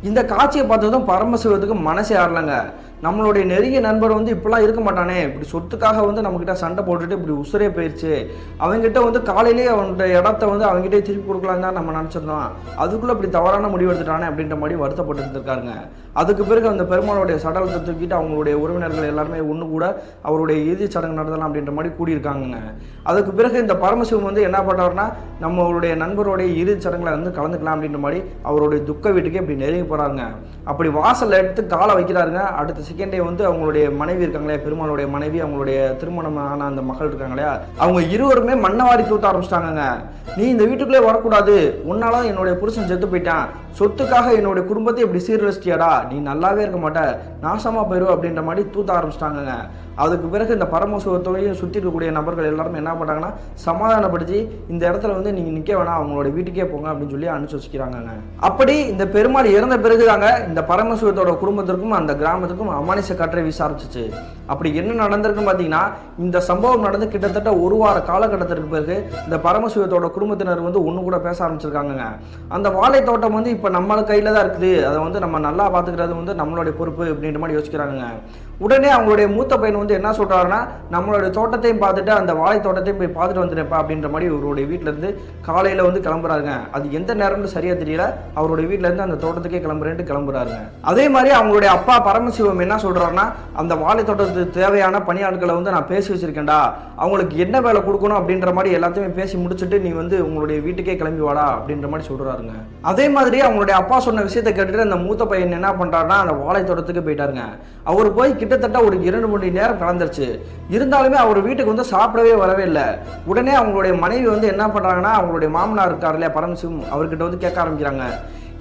இந்த காட்சியை பார்த்ததும் பரமசிவத்துக்கு மனசே ஆறலைங்க. நம்மளுடைய நெருங்கிய நண்பர் வந்து இப்படிலாம் இருக்க மாட்டானே, இப்படி சொத்துக்காக வந்து நம்மக்கிட்ட சண்டை போட்டுட்டு இப்படி உசுரே போயிடுச்சு. அவங்ககிட்ட வந்து காலையிலேயே அவனுடைய இடத்த வந்து அவங்ககிட்டே திருப்பி கொடுக்கலாம் தான் நம்ம நினச்சிருந்தோம். அதுக்குள்ளே இப்படி தவறான முடிவு எடுத்துட்டானே அப்படின்ற மாதிரி வருத்தப்பட்டு இருந்திருக்காருங்க. அதுக்கு பிறகு அந்த பெருமாளுடைய சடலத்தை தூக்கிட்டு அவங்களுடைய உறவினர்கள் எல்லாருமே ஒன்று கூட அவருடைய இறுதிச் சடங்கு நடத்தலாம் அப்படின்ற மாதிரி கூடியிருக்காங்க. அதுக்கு பிறகு இந்த பரமசிவம் வந்து என்ன பண்ணுறாருன்னா, நம்மளுடைய நண்பருடைய இறுதிச் சடங்குல வந்து கலந்துக்கலாம் அப்படின்ற மாதிரி அவருடைய துக்க வீட்டுக்கே இப்படி நெருங்கி போகிறாருங்க. அப்படி வாசல் எடுத்து காலை வைக்கிறாருங்க. அடுத்த செகண்டே வந்து அவங்களுடைய மனைவி இருக்காங்களே, பெருமாளுடைய மனைவி, அவங்களுடைய திருமணமான அந்த மகள் இருக்காங்களே, அவங்க இருவருமே மண்ணவாரி தூத்த ஆரம்பிச்சிட்டாங்க. நீ இந்த வீட்டுக்குள்ளே வரக்கூடாது, உன்னால என்னுடைய புருஷன் செத்து போயிட்டான், சொத்துக்காக என்னுடைய குடும்பத்தை இப்படி சீரழிச்சிட்டியாடா, நீ நல்லாவே இருக்க மாட்ட, நாசமா போயிடும் அப்படின்ற மாதிரி தூத்த ஆரம்பிச்சிட்டாங்க. அதுக்கு பிறகு இந்த பரமசிவத்தையும் சுற்றி இருக்கக்கூடிய நபர்கள் எல்லாருமே என்ன பண்ணுறாங்கன்னா, சமாதானப்படுத்தி இந்த இடத்துல வந்து நீங்கள் நிற்க வேணாம், அவங்களோட வீட்டுக்கே போங்க அப்படின்னு சொல்லி அனுப்பிச்சு வச்சுக்கிறாங்க. அப்படி இந்த பெருமாள் இறந்த பிறகுதாங்க இந்த பரமசிவத்தோட குடும்பத்திற்கும் அந்த கிராமத்துக்கும் அமானுஷ காற்றை வீச ஆரம்பிச்சிச்சு. அப்படி என்ன நடந்திருக்குன்னு பார்த்தீங்கன்னா, இந்த சம்பவம் நடந்து கிட்டத்தட்ட ஒரு வார காலகட்டத்திற்கு பிறகு இந்த பரமசிவத்தோட குடும்பத்தினர் வந்து ஒன்று கூட பேச ஆரம்பிச்சிருக்காங்க. அந்த வாழை தோட்டம் வந்து இப்போ நம்ம கையில் தான் இருக்குது, அதை வந்து நம்ம நல்லா பார்த்துக்கிறது வந்து நம்மளுடைய பொறுப்பு அப்படின்ற மாதிரி யோசிக்கிறாங்க. உடனே அவங்களுடைய மூத்த பையன் வந்து என்ன சொல்கிறாருன்னா, நம்மளுடைய தோட்டத்தையும் பார்த்துட்டு அந்த வாழை தோட்டத்தையும் போய் பார்த்துட்டு வந்துடுப்பா அப்படின்ற மாதிரி அவருடைய வீட்டிலேருந்து காலையில் வந்து கிளம்புறாருங்க. அது எந்த நேரம்னு சரியாக தெரியல, அவருடைய வீட்டிலேருந்து அந்த தோட்டத்துக்கே கிளம்புறேன்ட்டு கிளம்புறாருங்க. அதே மாதிரி அவங்களுடைய அப்பா பரமசிவம் என்ன சொல்கிறாருன்னா, அந்த வாழை தோட்டத்துக்கு தேவையான பணியாட்களை வந்து நான் பேசி வச்சிருக்கேன்டா, அவங்களுக்கு என்ன வேலை கொடுக்கணும் அப்படின்ற மாதிரி எல்லாத்தையுமே பேசி முடிச்சுட்டு நீ வந்து உங்களுடைய வீட்டுக்கே கிளம்பி வாடா அப்படின்ற மாதிரி சொல்கிறாருங்க. அதே மாதிரி அவங்களுடைய அப்பா சொன்ன விஷயத்தை கேட்டுட்டு அந்த மூத்த பையன் என்ன பண்ணுறாருன்னா, அந்த வாழை தோட்டத்துக்கு போயிட்டாருங்க. அவர் போய் கிட்டத்தட்ட ஒரு 2 மணி நேரம் கலந்துருச்சு. இருந்தாலுமே அவர் வீட்டுக்கு வந்து சாப்பிடவே வரவே இல்லை. உடனே அவங்களுடைய மனைவி வந்து என்ன பண்ணுறாங்கன்னா, அவங்களுடைய மாமனார் இருக்கார் இல்லையா பரமசிவம், அவர்கிட்ட வந்து கேட்க ஆரம்பிக்கிறாங்க,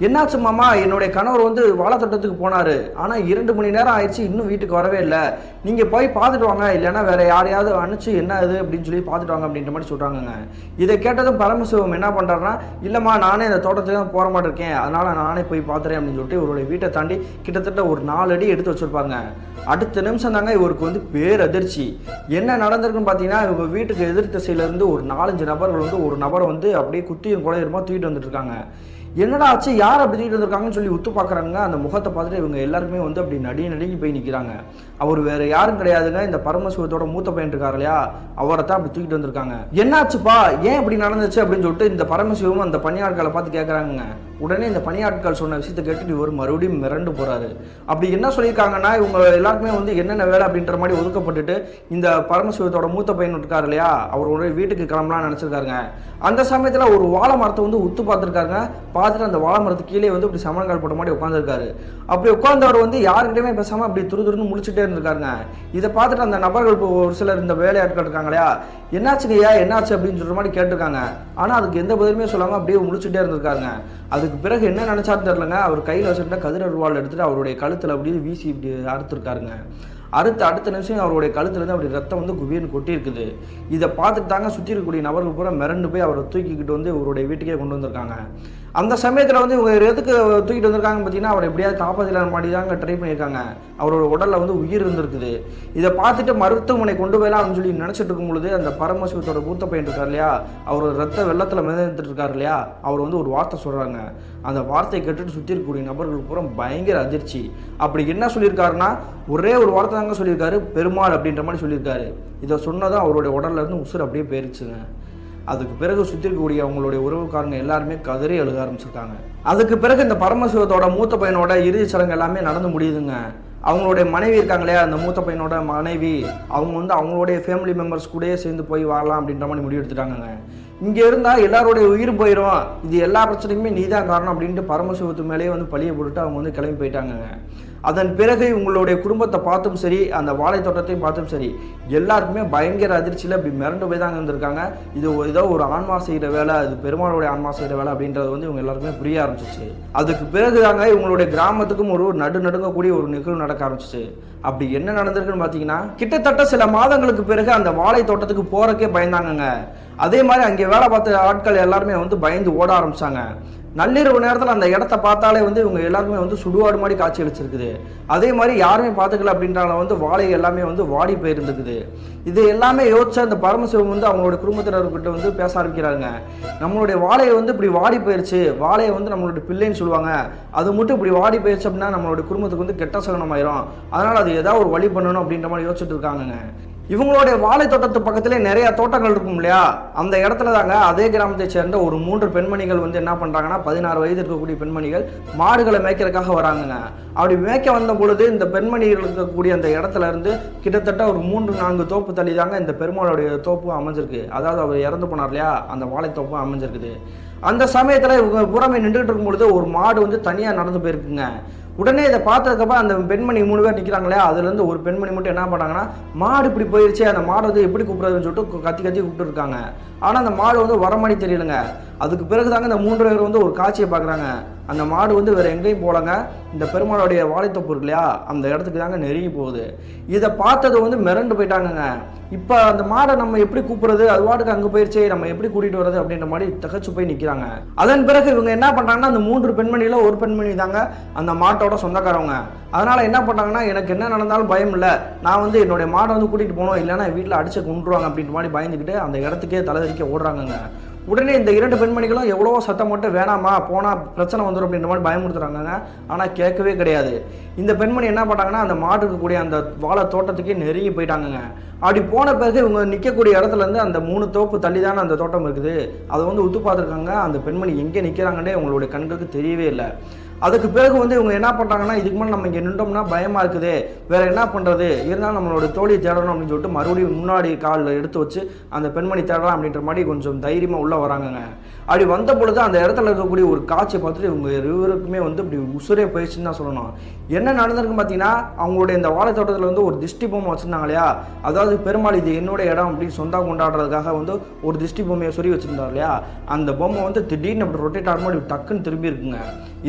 என்னாச்சு மாமா, என்னுடைய கணவர் வந்து வாழைத்தோட்டத்துக்கு போனார், ஆனால் 2 மணி நேரம் ஆயிடுச்சு, இன்னும் வீட்டுக்கு வரவே இல்லை, நீங்கள் போய் பார்த்துட்டு வாங்க, இல்லைன்னா வேற யாரையாவது அனுப்பிச்சு என்ன இது அப்படின்னு சொல்லி பார்த்துட்டு வாங்க அப்படின்ற மாதிரி சொல்கிறாங்க. இதை கேட்டதும் பரமசிவம் என்ன பண்ணுறாருன்னா, இல்லைம்மா நானே இந்த தோட்டத்துக்கு தான் போகிற மாதிரி இருக்கேன், அதனால் நானே போய் பார்த்துறேன் அப்படின்னு சொல்லிட்டு இவருடைய வீட்டை தாண்டி கிட்டத்தட்ட ஒரு 4 அடி எடுத்து வச்சுருப்பாங்க. அடுத்த நிமிஷம் தாங்க இவருக்கு வந்து பேரதிர்ச்சி. என்ன நடந்திருக்குன்னு பார்த்தீங்கன்னா, இவங்க வீட்டுக்கு எதிர் திசையிலேருந்து ஒரு 4-5 நபர்கள் வந்து ஒரு நபரை வந்து அப்படியே குத்தியும் குலையுமா தூக்கிட்டு வந்துட்டு இருக்காங்க. என்னடா ஆச்சு, யார் அப்படி தூக்கிட்டு வந்திருக்காங்கன்னு சொல்லி உத்து பார்க்குறாங்க. அந்த முகத்தை பார்த்துட்டு இவங்க எல்லாருக்குமே வந்து அப்படி நடுங்கி போய் நிற்கிறாங்க. அவர் வேற யாரும் கிடையாதுங்க, இந்த பரமசிவத்தோட மூத்த பையன் இருக்கார் இல்லையா, அவரை தான் அப்படி தூக்கிட்டு வந்திருக்காங்க. என்னாச்சுப்பா, ஏன் இப்படி நடந்துச்சு அப்படின்னு சொல்லிட்டு இந்த பரமசிவம் அந்த பணியாட்களை பார்த்து கேட்குறாங்க. உடனே இந்த பணியாட்கள் சொன்ன விஷயத்தை கேட்டுட்டு இவர் மறுபடியும் மிரண்டு போறாரு. அப்படி என்ன சொல்லியிருக்காங்கன்னா, இவங்க எல்லாருக்குமே வந்து என்னென்ன வேலை அப்படின்ற மாதிரி ஒதுக்கப்பட்டுட்டு இந்த பரமசிவத்தோட மூத்த பையன் இருக்காரு இல்லையா, அவரோட வீட்டுக்கு கிளம்பலாம்னு நினச்சிருக்காருங்க. அந்த சமயத்தில் ஒரு வாழை மரத்தை வந்து உத்து பார்த்துருக்காருங்க. பார்த்துட்டு அந்த வாழை மரத்துக்கு கீழே வந்து இப்படி சமணங்கால் போட்ட மாதிரி உட்காந்துருக்காரு. அப்படி உட்கார்ந்தவர் வந்து யாருக்கிட்டையுமே பேசாமல் அப்படி துருதுருன்னு முடிச்சுட்டே இருந்திருக்காருங்க. இதை பார்த்துட்டு அந்த நபர்கள் இப்போ ஒரு சிலர் இந்த வேலையாட்கள் இருக்காங்க இல்லையா, என்னாச்சுங்கய்யா என்னாச்சு அப்படின்னு சொல்கிற மாதிரி கேட்டிருக்காங்க. ஆனால் அதுக்கு எந்த பதிலுமே சொல்லாமல் அப்படியே முடிச்சுட்டே இருந்திருக்காருங்க. அதுக்கு பிறகு என்ன நினச்சாரு தெரிலங்க, அவர் கையில் வச்சுருந்தா கதிரவாள் எடுத்துகிட்டு அவருடைய கழுத்தில் அப்படியே வீசி இப்படி அறுத்துருக்காருங்க. அடுத்த நிமிஷம் அவருடைய கழுத்துலேருந்து அப்படி ரத்தம் வந்து குபீர்னு கொட்டி இருக்குது. இதை பார்த்துட்டு தாங்க சுற்றி இருக்கக்கூடிய நபர்கள் பூரா மிரண்டு போய் அவரை தூக்கிக்கிட்டு வந்து இவருடைய வீட்டுக்கே கொண்டு வந்திருக்காங்க. அந்த சமயத்தில் வந்து இவங்க எதுக்கு தூக்கிட்டு வந்திருக்காங்க பார்த்தீங்கன்னா, அவரை எப்படியாவது காப்பாற்றலாம் மாதிரி தாங்க ட்ரை பண்ணியிருக்காங்க. அவரோட உடலில் வந்து உயிர் இருந்திருக்குது. இதை பார்த்துட்டு மருத்துவமனை கொண்டு போயலாம் அப்படின்னு சொல்லி நினச்சிட்டு இருக்கும் பொழுது அந்த பரமசிவத்தோட மூத்த பையன் இருக்கார் இல்லையா, அவர் ரத்த வெள்ளத்தில் மிதந்துட்டு இருக்கார் இல்லையா, அவர் வந்து ஒரு வார்த்தை சொல்கிறாங்க. அந்த வார்த்தையை கேட்டுட்டு சுற்றி இருக்கக்கூடிய நபர்கள் பூரா பயங்கர அதிர்ச்சி. அப்படி என்ன சொல்லியிருக்காருன்னா, ஒரே ஒரு வார்த்தை தாங்க சொல்லியிருக்காரு, பெருமாள் அப்படின்ற மாதிரி சொல்லியிருக்காரு. இதை சொன்னதும் அவருடைய உடல்ல இருந்து உசுர் அப்படியே போயிருச்சுங்க. அதுக்கு பிறகு சுற்றி இருக்கக்கூடிய அவங்களுடைய உறவுக்காரங்க எல்லாருமே கதறி அழுக ஆரம்பிச்சிருக்காங்க. அதுக்கு பிறகு இந்த பரமசிவத்தோட மூத்த பையனோட இறுதி சடங்கு எல்லாமே நடந்து முடியுதுங்க. அவங்களுடைய மனைவி இருக்காங்களே, அந்த மூத்த பையனோட மனைவி, அவங்க வந்து அவங்களுடைய ஃபேமிலி மெம்பர்ஸ் கூடயே சேர்ந்து போய் வாழலாம் அப்படின்ற மாதிரி முடிவு எடுத்துட்டாங்க. இங்கே இருந்தால் எல்லாருடைய உயிர் போயிடும், இது எல்லா பிரச்சனைக்குமே நீ தான் காரணம் அப்படின்ட்டு பரமசிவத்து மேலேயே வந்து பழியை போட்டுட்டு அவங்க வந்து கிளம்பி போயிட்டாங்க. அதன் பிறகு உங்களுடைய குடும்பத்தை பார்த்தும் சரி, அந்த வாழை தோட்டத்தையும் பார்த்தும் சரி, எல்லாருக்குமே பயங்கர அதிர்ச்சியில் இப்படி மிரண்டு போய் தாங்க இருந்திருக்காங்க. இது ஏதோ ஒரு ஆன்மா செய்கிற வேலை, அது பெருமாளுடைய ஆன்மா செய்கிற வேலை அப்படின்றது வந்து இவங்க எல்லாருக்குமே புரிய ஆரம்பிச்சிச்சு. அதுக்கு பிறகு தாங்க இவங்களுடைய கிராமத்துக்கும் ஒரு நடுங்கக்கூடிய ஒரு நிகழ்வு நடக்க ஆரம்பிச்சிச்சு. அப்படி என்ன நடந்திருக்குன்னு பார்த்தீங்கன்னா, கிட்டத்தட்ட சில மாதங்களுக்கு பிறகு அந்த வாழை தோட்டத்துக்கு போறக்கே பயந்தாங்கங்க. அதே மாதிரி அங்கே வேலை பார்த்த ஆட்கள் எல்லாருமே வந்து பயந்து ஓட ஆரம்பிச்சாங்க. நள்ளிரவு நேரத்தில் அந்த இடத்த பார்த்தாலே வந்து இவங்க எல்லாருமே வந்து சுடுகாடு மாதிரி காட்சி அளிச்சிருக்குது. அதே மாதிரி யாருமே பார்த்துக்கல அப்படின்றால வந்து வாழை எல்லாமே வந்து வாடி போயிருந்துக்குது. இது எல்லாமே யோசிச்ச அந்த பரமசிவம் வந்து அவங்களோட குடும்பத்தினர்கிட்ட வந்து பேச ஆரம்பிக்கிறாங்க. நம்மளுடைய வாழையை வந்து இப்படி வாடி போயிருச்சு, வாழையை வந்து நம்மளுடைய பிள்ளைன்னு சொல்லுவாங்க, அது மட்டும் இப்படி வாடி போயிருச்சு அப்படின்னா நம்மளுடைய குடும்பத்துக்கு வந்து கெட்ட சகனம் ஆயிரும், அதனால் அது ஏதாவது ஒரு வழி பண்ணணும் அப்படின்ற மாதிரி யோசிச்சுட்டு இருக்காங்க. இவங்களுடைய வாழை தோட்டத்து பக்கத்திலே நிறைய தோட்டங்கள் இருக்கும் இல்லையா, அந்த இடத்துல தாங்க அதே கிராமத்தை சேர்ந்த ஒரு 3 பெண்மணிகள் வந்து என்ன பண்ணுறாங்கன்னா, 16 வயது இருக்கக்கூடிய பெண்மணிகள் மாடுகளை மேய்க்கிறதுக்காக வராங்கங்க. அப்படி மேய்க்க வந்த பொழுது இந்த பெண்மணிகள் இருக்கக்கூடிய அந்த இடத்துல இருந்து கிட்டத்தட்ட ஒரு 3-4 தோப்பு தள்ளி தாங்க இந்த பெருமாளுடைய தோப்பு அமைஞ்சிருக்கு. அதாவது அவர் இறந்து போனார் இல்லையா, அந்த வாழை தோப்பு அமைஞ்சிருக்குது. அந்த சமயத்தில் இவங்க புறமே நின்றுட்டு இருக்கும் பொழுது ஒரு மாடு வந்து தனியாக நடந்து போயிருக்குங்க. உடனே இதை பார்த்ததுக்கப்புறம் அந்த பெண்மணி 3 பேர் நிற்கிறாங்களே, அதுலேருந்து ஒரு பெண்மணி மட்டும் என்ன பண்ணாங்கன்னா, மாடு இப்படி போயிடுச்சு, அந்த மாடு வந்து எப்படி கூப்பிட்றதுன்னு சொல்லிட்டு கத்தி கூப்பிட்டு இருக்காங்க. ஆனால் அந்த மாடு வந்து வர மாதிரி தெரியலங்க. அதுக்கு பிறகு தாங்க இந்த 3 பேர் வந்து ஒரு காட்சியை பார்க்குறாங்க. அந்த மாடு வந்து வேறு எங்கேயும் போகலங்க, இந்த பெருமாளுடைய வாழைத்தோப்பு இருக்கு இல்லையா, அந்த இடத்துக்கு தாங்க நெருங்கி போகுது. இதை பார்த்தது வந்து மிரண்டு போயிட்டாங்கங்க. இப்போ அந்த மாடை நம்ம எப்படி கூப்பிட்றது, அது வாட்டுக்கு அங்கே போயிடுச்சு, நம்ம எப்படி கூட்டிகிட்டு வர்றது அப்படின்ற மாதிரி தகச்சு போய் நிற்கிறாங்க. அதன் பிறகு இவங்க என்ன பண்ணுறாங்கன்னா, அந்த 3 பெண்மணியில் ஒரு பெண்மணி தாங்க அந்த மாட்டோட சொந்தக்காரவங்க. அதனால் என்ன பண்ணாங்கன்னா, எனக்கு என்ன நடந்தாலும் பயம் இல்லை, நான் வந்து என்னுடைய மாடை வந்து கூட்டிகிட்டு போகணும், இல்லைன்னா வீட்டில் அடிச்சு கொண்டுருவாங்க அப்படின்ற மாதிரி பயந்துக்கிட்டு அந்த இடத்துக்கே தலைதறிக்க ஓடுறாங்கங்க. உடனே இந்த 2 பெண்மணிகளும் எவ்வளவோ சத்தம் போட்டு வேணாமா போனால் பிரச்சனை வந்துடும் அப்படின்ற மாதிரி பயமுறுத்துறாங்க. ஆனால் கேட்கவே கிடையாது. இந்த பெண்மணி என்ன பண்ணாங்கன்னா, அந்த மாடு இருக்கக்கூடிய அந்த வாழை தோட்டத்துக்கே நெருங்கி போயிட்டாங்கங்க. அப்படி போன பிறகு இவங்க நிற்கக்கூடிய இடத்துலேருந்து அந்த 3 தோப்பு தள்ளி தானே அந்த தோட்டம் இருக்குது, அதை வந்து உத்து பார்த்துருக்காங்க. அந்த பெண்மணி எங்கே நிற்கிறாங்கன்னே உங்களுடைய கண்களுக்கு தெரியவே இல்லை. அதுக்கு பிறகு வந்து இவங்க என்ன பண்ணுறாங்கன்னா, இதுக்கு மேலே நம்ம இங்கே நின்றோம்னா பயமாக இருக்குது, வேறு என்ன பண்ணுறது, இருந்தாலும் நம்மளோட தோழியை தேடணும் அப்படின்னு சொல்லிட்டு மறுபடியும் முன்னாடி காலில் எடுத்து வச்சு அந்த பெண்மணி தேடலாம் அப்படின்ற மாதிரி கொஞ்சம் தைரியமாக உள்ளே வராங்கங்க. அப்படி வந்த பொழுது அந்த இடத்துல இருக்கக்கூடிய ஒரு காட்சியை பார்த்துட்டு இவங்க இருவருக்குமே வந்து இப்படி உசுரே போயிடுச்சுன்னு தான் சொல்லணும். என்ன நடந்திருக்குன்னு பார்த்தீங்கன்னா, அவங்களுடைய இந்த வாழை தோட்டத்தில் வந்து ஒரு திஷ்டி பொம்மை வச்சுருந்தாங்க இல்லையா, அதாவது பெருமாள் இது என்னோட இடம் அப்படின்னு சொந்தம் கொண்டாடுறதுக்காக வந்து ஒரு திஷ்டி பொம்மையை சொல்லி வச்சுருந்தார் இல்லையா, அந்த பொம்மை வந்து திடீர்னு அப்படி ரொட்டேட் ஆகும்போது டக்குன்னு திரும்பி இருக்குங்க.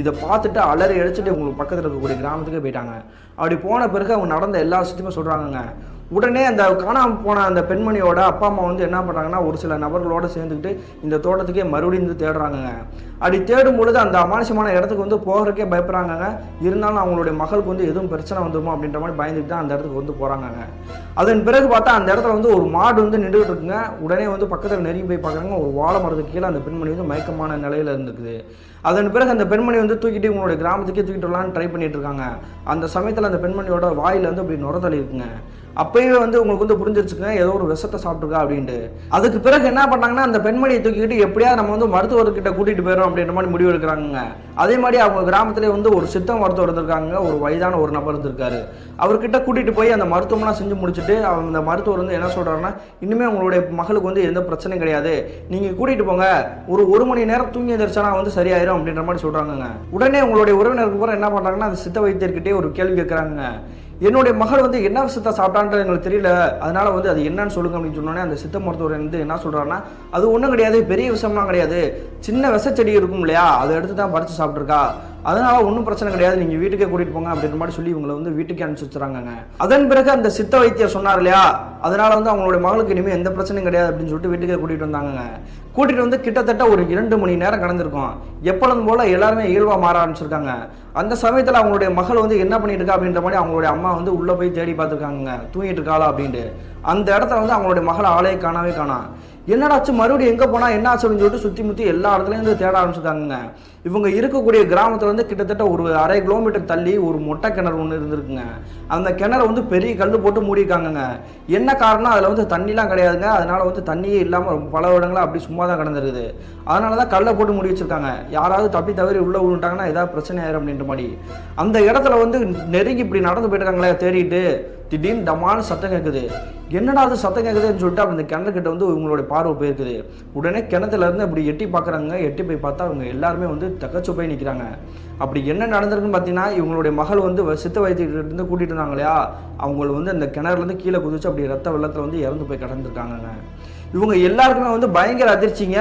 இதை பார்த்துட்டு அலறி அடிச்சுட்டு உங்களுக்கு பக்கத்தில் இருக்கக்கூடிய கிராமத்துக்கே போயிட்டாங்க. அப்படி போன பிறகு அவங்க நடந்த எல்லா விஷயத்தையுமே சொல்கிறாங்கங்க. உடனே அந்த காணாமல் போன அந்த பெண்மணியோட அப்பா அம்மா வந்து என்ன பண்ணுறாங்கன்னா, ஒரு சில நபர்களோடு சேர்ந்துக்கிட்டு இந்த தோட்டத்துக்கே மறுபடியும் வந்து தேடுறாங்கங்க. அப்படி தேடும் பொழுது அந்த அமானுஷமான இடத்துக்கு வந்து போகிறதுக்கே பயப்படுறாங்கங்க. இருந்தாலும் அவங்களுடைய மகளுக்கு வந்து எதுவும் பிரச்சனை வந்துருமோ அப்படின்ற மாதிரி பயந்துட்டு தான் அந்த இடத்துக்கு வந்து போகிறாங்கங்க. அதன் பிறகு பார்த்தா அந்த இடத்துல வந்து ஒரு மாடு வந்து நின்றுட்டு இருக்குங்க. உடனே வந்து பக்கத்தில் நெருங்கி போய் பார்க்குறாங்க, ஒரு வாழை மரத்துக்கு கீழே அந்த பெண்மணி வந்து மயக்கமான நிலையில் இருந்துக்குது. அதன் பிறகு அந்த பெண்மணி வந்து தூக்கிட்டு உங்களுடைய கிராமத்துக்கே தூக்கிட்டு வரலான்னு ட்ரை பண்ணிட்டு இருக்காங்க. அந்த சமயத்தில் அந்த பெண்மணியோட வாயில் வந்து அப்படி நுரத்தள்ளி இருக்குங்க. அப்பயே வந்து உங்களுக்கு வந்து புரிஞ்சிருச்சுங்க, ஏதோ ஒரு விஷத்தை சாப்பிட்டுருக்கா அப்படின்ட்டு. அதுக்கு பிறகு என்ன பண்ணாங்கன்னா, அந்த பெண்மணியை தூக்கிக்கிட்டு எப்படியா நம்ம வந்து மருத்துவர்கிட்ட கூட்டிகிட்டு போயிடும் அப்படின்ற மாதிரி முடிவு எடுக்கிறாங்க. அதே மாதிரி அவங்க கிராமத்திலே வந்து ஒரு சித்த மருத்துவர் இருந்திருக்காங்க, ஒரு வயதான ஒரு நபர் இருந்திருக்காரு. அவர்கிட்ட கூட்டிகிட்டு போய் அந்த மருத்துவம்லாம் செஞ்சு முடிச்சுட்டு அந்த மருத்துவர் வந்து என்ன சொல்கிறாருன்னா, இனிமேல் உங்களுடைய மகளுக்கு வந்து எந்த பிரச்சனையும் கிடையாது, நீங்கள் கூட்டிகிட்டு போங்க, ஒரு மணி நேரம் தூங்கி எந்திரிச்சா வந்து சரியாயிரும் அப்படின்ற மாதிரி சொல்கிறாங்க. உடனே உங்களுடைய உறவினருக்கு கூட என்ன பண்ணுறாங்கன்னா, அந்த சித்த வைத்தியர்கிட்டே ஒரு கேள்வி கேட்குறாங்க. என்னுடைய மகள் வந்து என்ன விஷயத்தை சாப்பிட்டான்றது எங்களுக்கு தெரியல, அதனால் வந்து அது என்னன்னு சொல்லுங்க அப்படின்னு சொன்னோன்னே அந்த சித்த மருத்துவர் வந்து என்ன சொல்கிறாருன்னா, அது ஒன்றும் கிடையாது, பெரிய விஷயம்லாம் கிடையாது, சின்ன விஷச்செடி இருக்கும் இல்லையா, அதை எடுத்து தான் பறித்து சாப்பிட்ருக்கா, அதனால் ஒன்றும் பிரச்சனை கிடையாது, நீங்கள் வீட்டுக்கே கூட்டிகிட்டு போங்க அப்படின்ற மாதிரி சொல்லி இவங்களை வந்து வீட்டுக்கே அனுப்பிச்சு வச்சுறாங்க. அதன் பிறகு அந்த சித்த வைத்தியர் சொன்னார் இல்லையா, அதனால் வந்து அவங்களுடைய மகளுக்கு இனிமேல் எந்த பிரச்சனையும் கிடையாது அப்படின்னு சொல்லிட்டு வீட்டுக்கே கூட்டிகிட்டு வந்தாங்க. கூட்டிகிட்டு வந்து கிட்டத்தட்ட ஒரு 2 மணி நேரம் கடந்திருக்கும். எப்பொழுதும் போல் எல்லாருமே இயல்பாக மாற ஆரம்பிச்சிருக்காங்க. அந்த சமயத்தில் அவங்களுடைய மகள் வந்து என்ன பண்ணிட்டு இருக்கா அப்படின்ற மாதிரி அவங்களுடைய அம்மா வந்து உள்ளே போய் தேடி பார்த்துருக்காங்க, தூங்கிட்டு இருக்காளா அப்படின்ட்டு. அந்த இடத்துல வந்து அவங்களுடைய மகளை ஆளையே காணவே காணோம். என்னடாச்சு மறுபடியும் எங்கே போனால் என்ன ஆச்சு அப்படின்னு சொல்லிட்டு சுற்றி முற்றி எல்லா இடத்துலையும் வந்து தேட ஆரம்பிச்சிருக்காங்க. இவங்க இருக்கக்கூடிய கிராமத்தில் வந்து கிட்டத்தட்ட ஒரு 1/2 கிலோமீட்டர் தள்ளி ஒரு மொட்டை கிணறு ஒன்று இருந்திருக்குங்க. அந்த கிணறு வந்து பெரிய கல் போட்டு மூடியிருக்காங்கங்க. என்ன காரணம், அதில் வந்து தண்ணிலாம் கிடையாதுங்க, அதனால வந்து தண்ணியே இல்லாமல் பல வருடங்களாக அப்படி சும்மா தான் கிடந்துருக்குது. அதனால தான் கல்லை போட்டு மூடி வச்சிருக்காங்க, யாராவது தப்பி தவறி உள்ளே விழுந்துட்டாங்கன்னா ஏதாவது பிரச்சனை ஆயிரும் அப்படின்ற மாதிரி. அந்த இடத்துல வந்து நெருங்கி இப்படி நடந்து போயிட்டுருக்காங்களே தேடிட்டு, திடீர்னு டமான்னு சத்தம் கேட்குது. என்னடா அது சத்தம் கேட்குதுன்னு சொல்லிட்டு அப்படி இந்த கிணறுக்கிட்ட வந்து இவங்களுடைய பார்வை போயிருக்குது. உடனே கிணத்துல இருந்து அப்படி எட்டி பார்க்குறாங்க. எட்டி போய் பார்த்தா அவங்க எல்லாருமே வந்து தகச்சு போய் நிற்கிறாங்க. அப்படி என்ன நடந்திருக்குன்னு பார்த்தீங்கன்னா, இவங்களுடைய மகள் வந்து சித்த வைத்தியிலிருந்து கூட்டிகிட்டு இருந்தாங்க இல்லையா, அவங்க வந்து அந்த கிணறுலேருந்து கீழே குதிச்சு அப்படி ரத்த வெள்ளத்தில் வந்து இறந்து போய் கிடந்திருக்காங்க. இவங்க எல்லாருக்குமே வந்து பயங்கர அதிர்ச்சிங்க.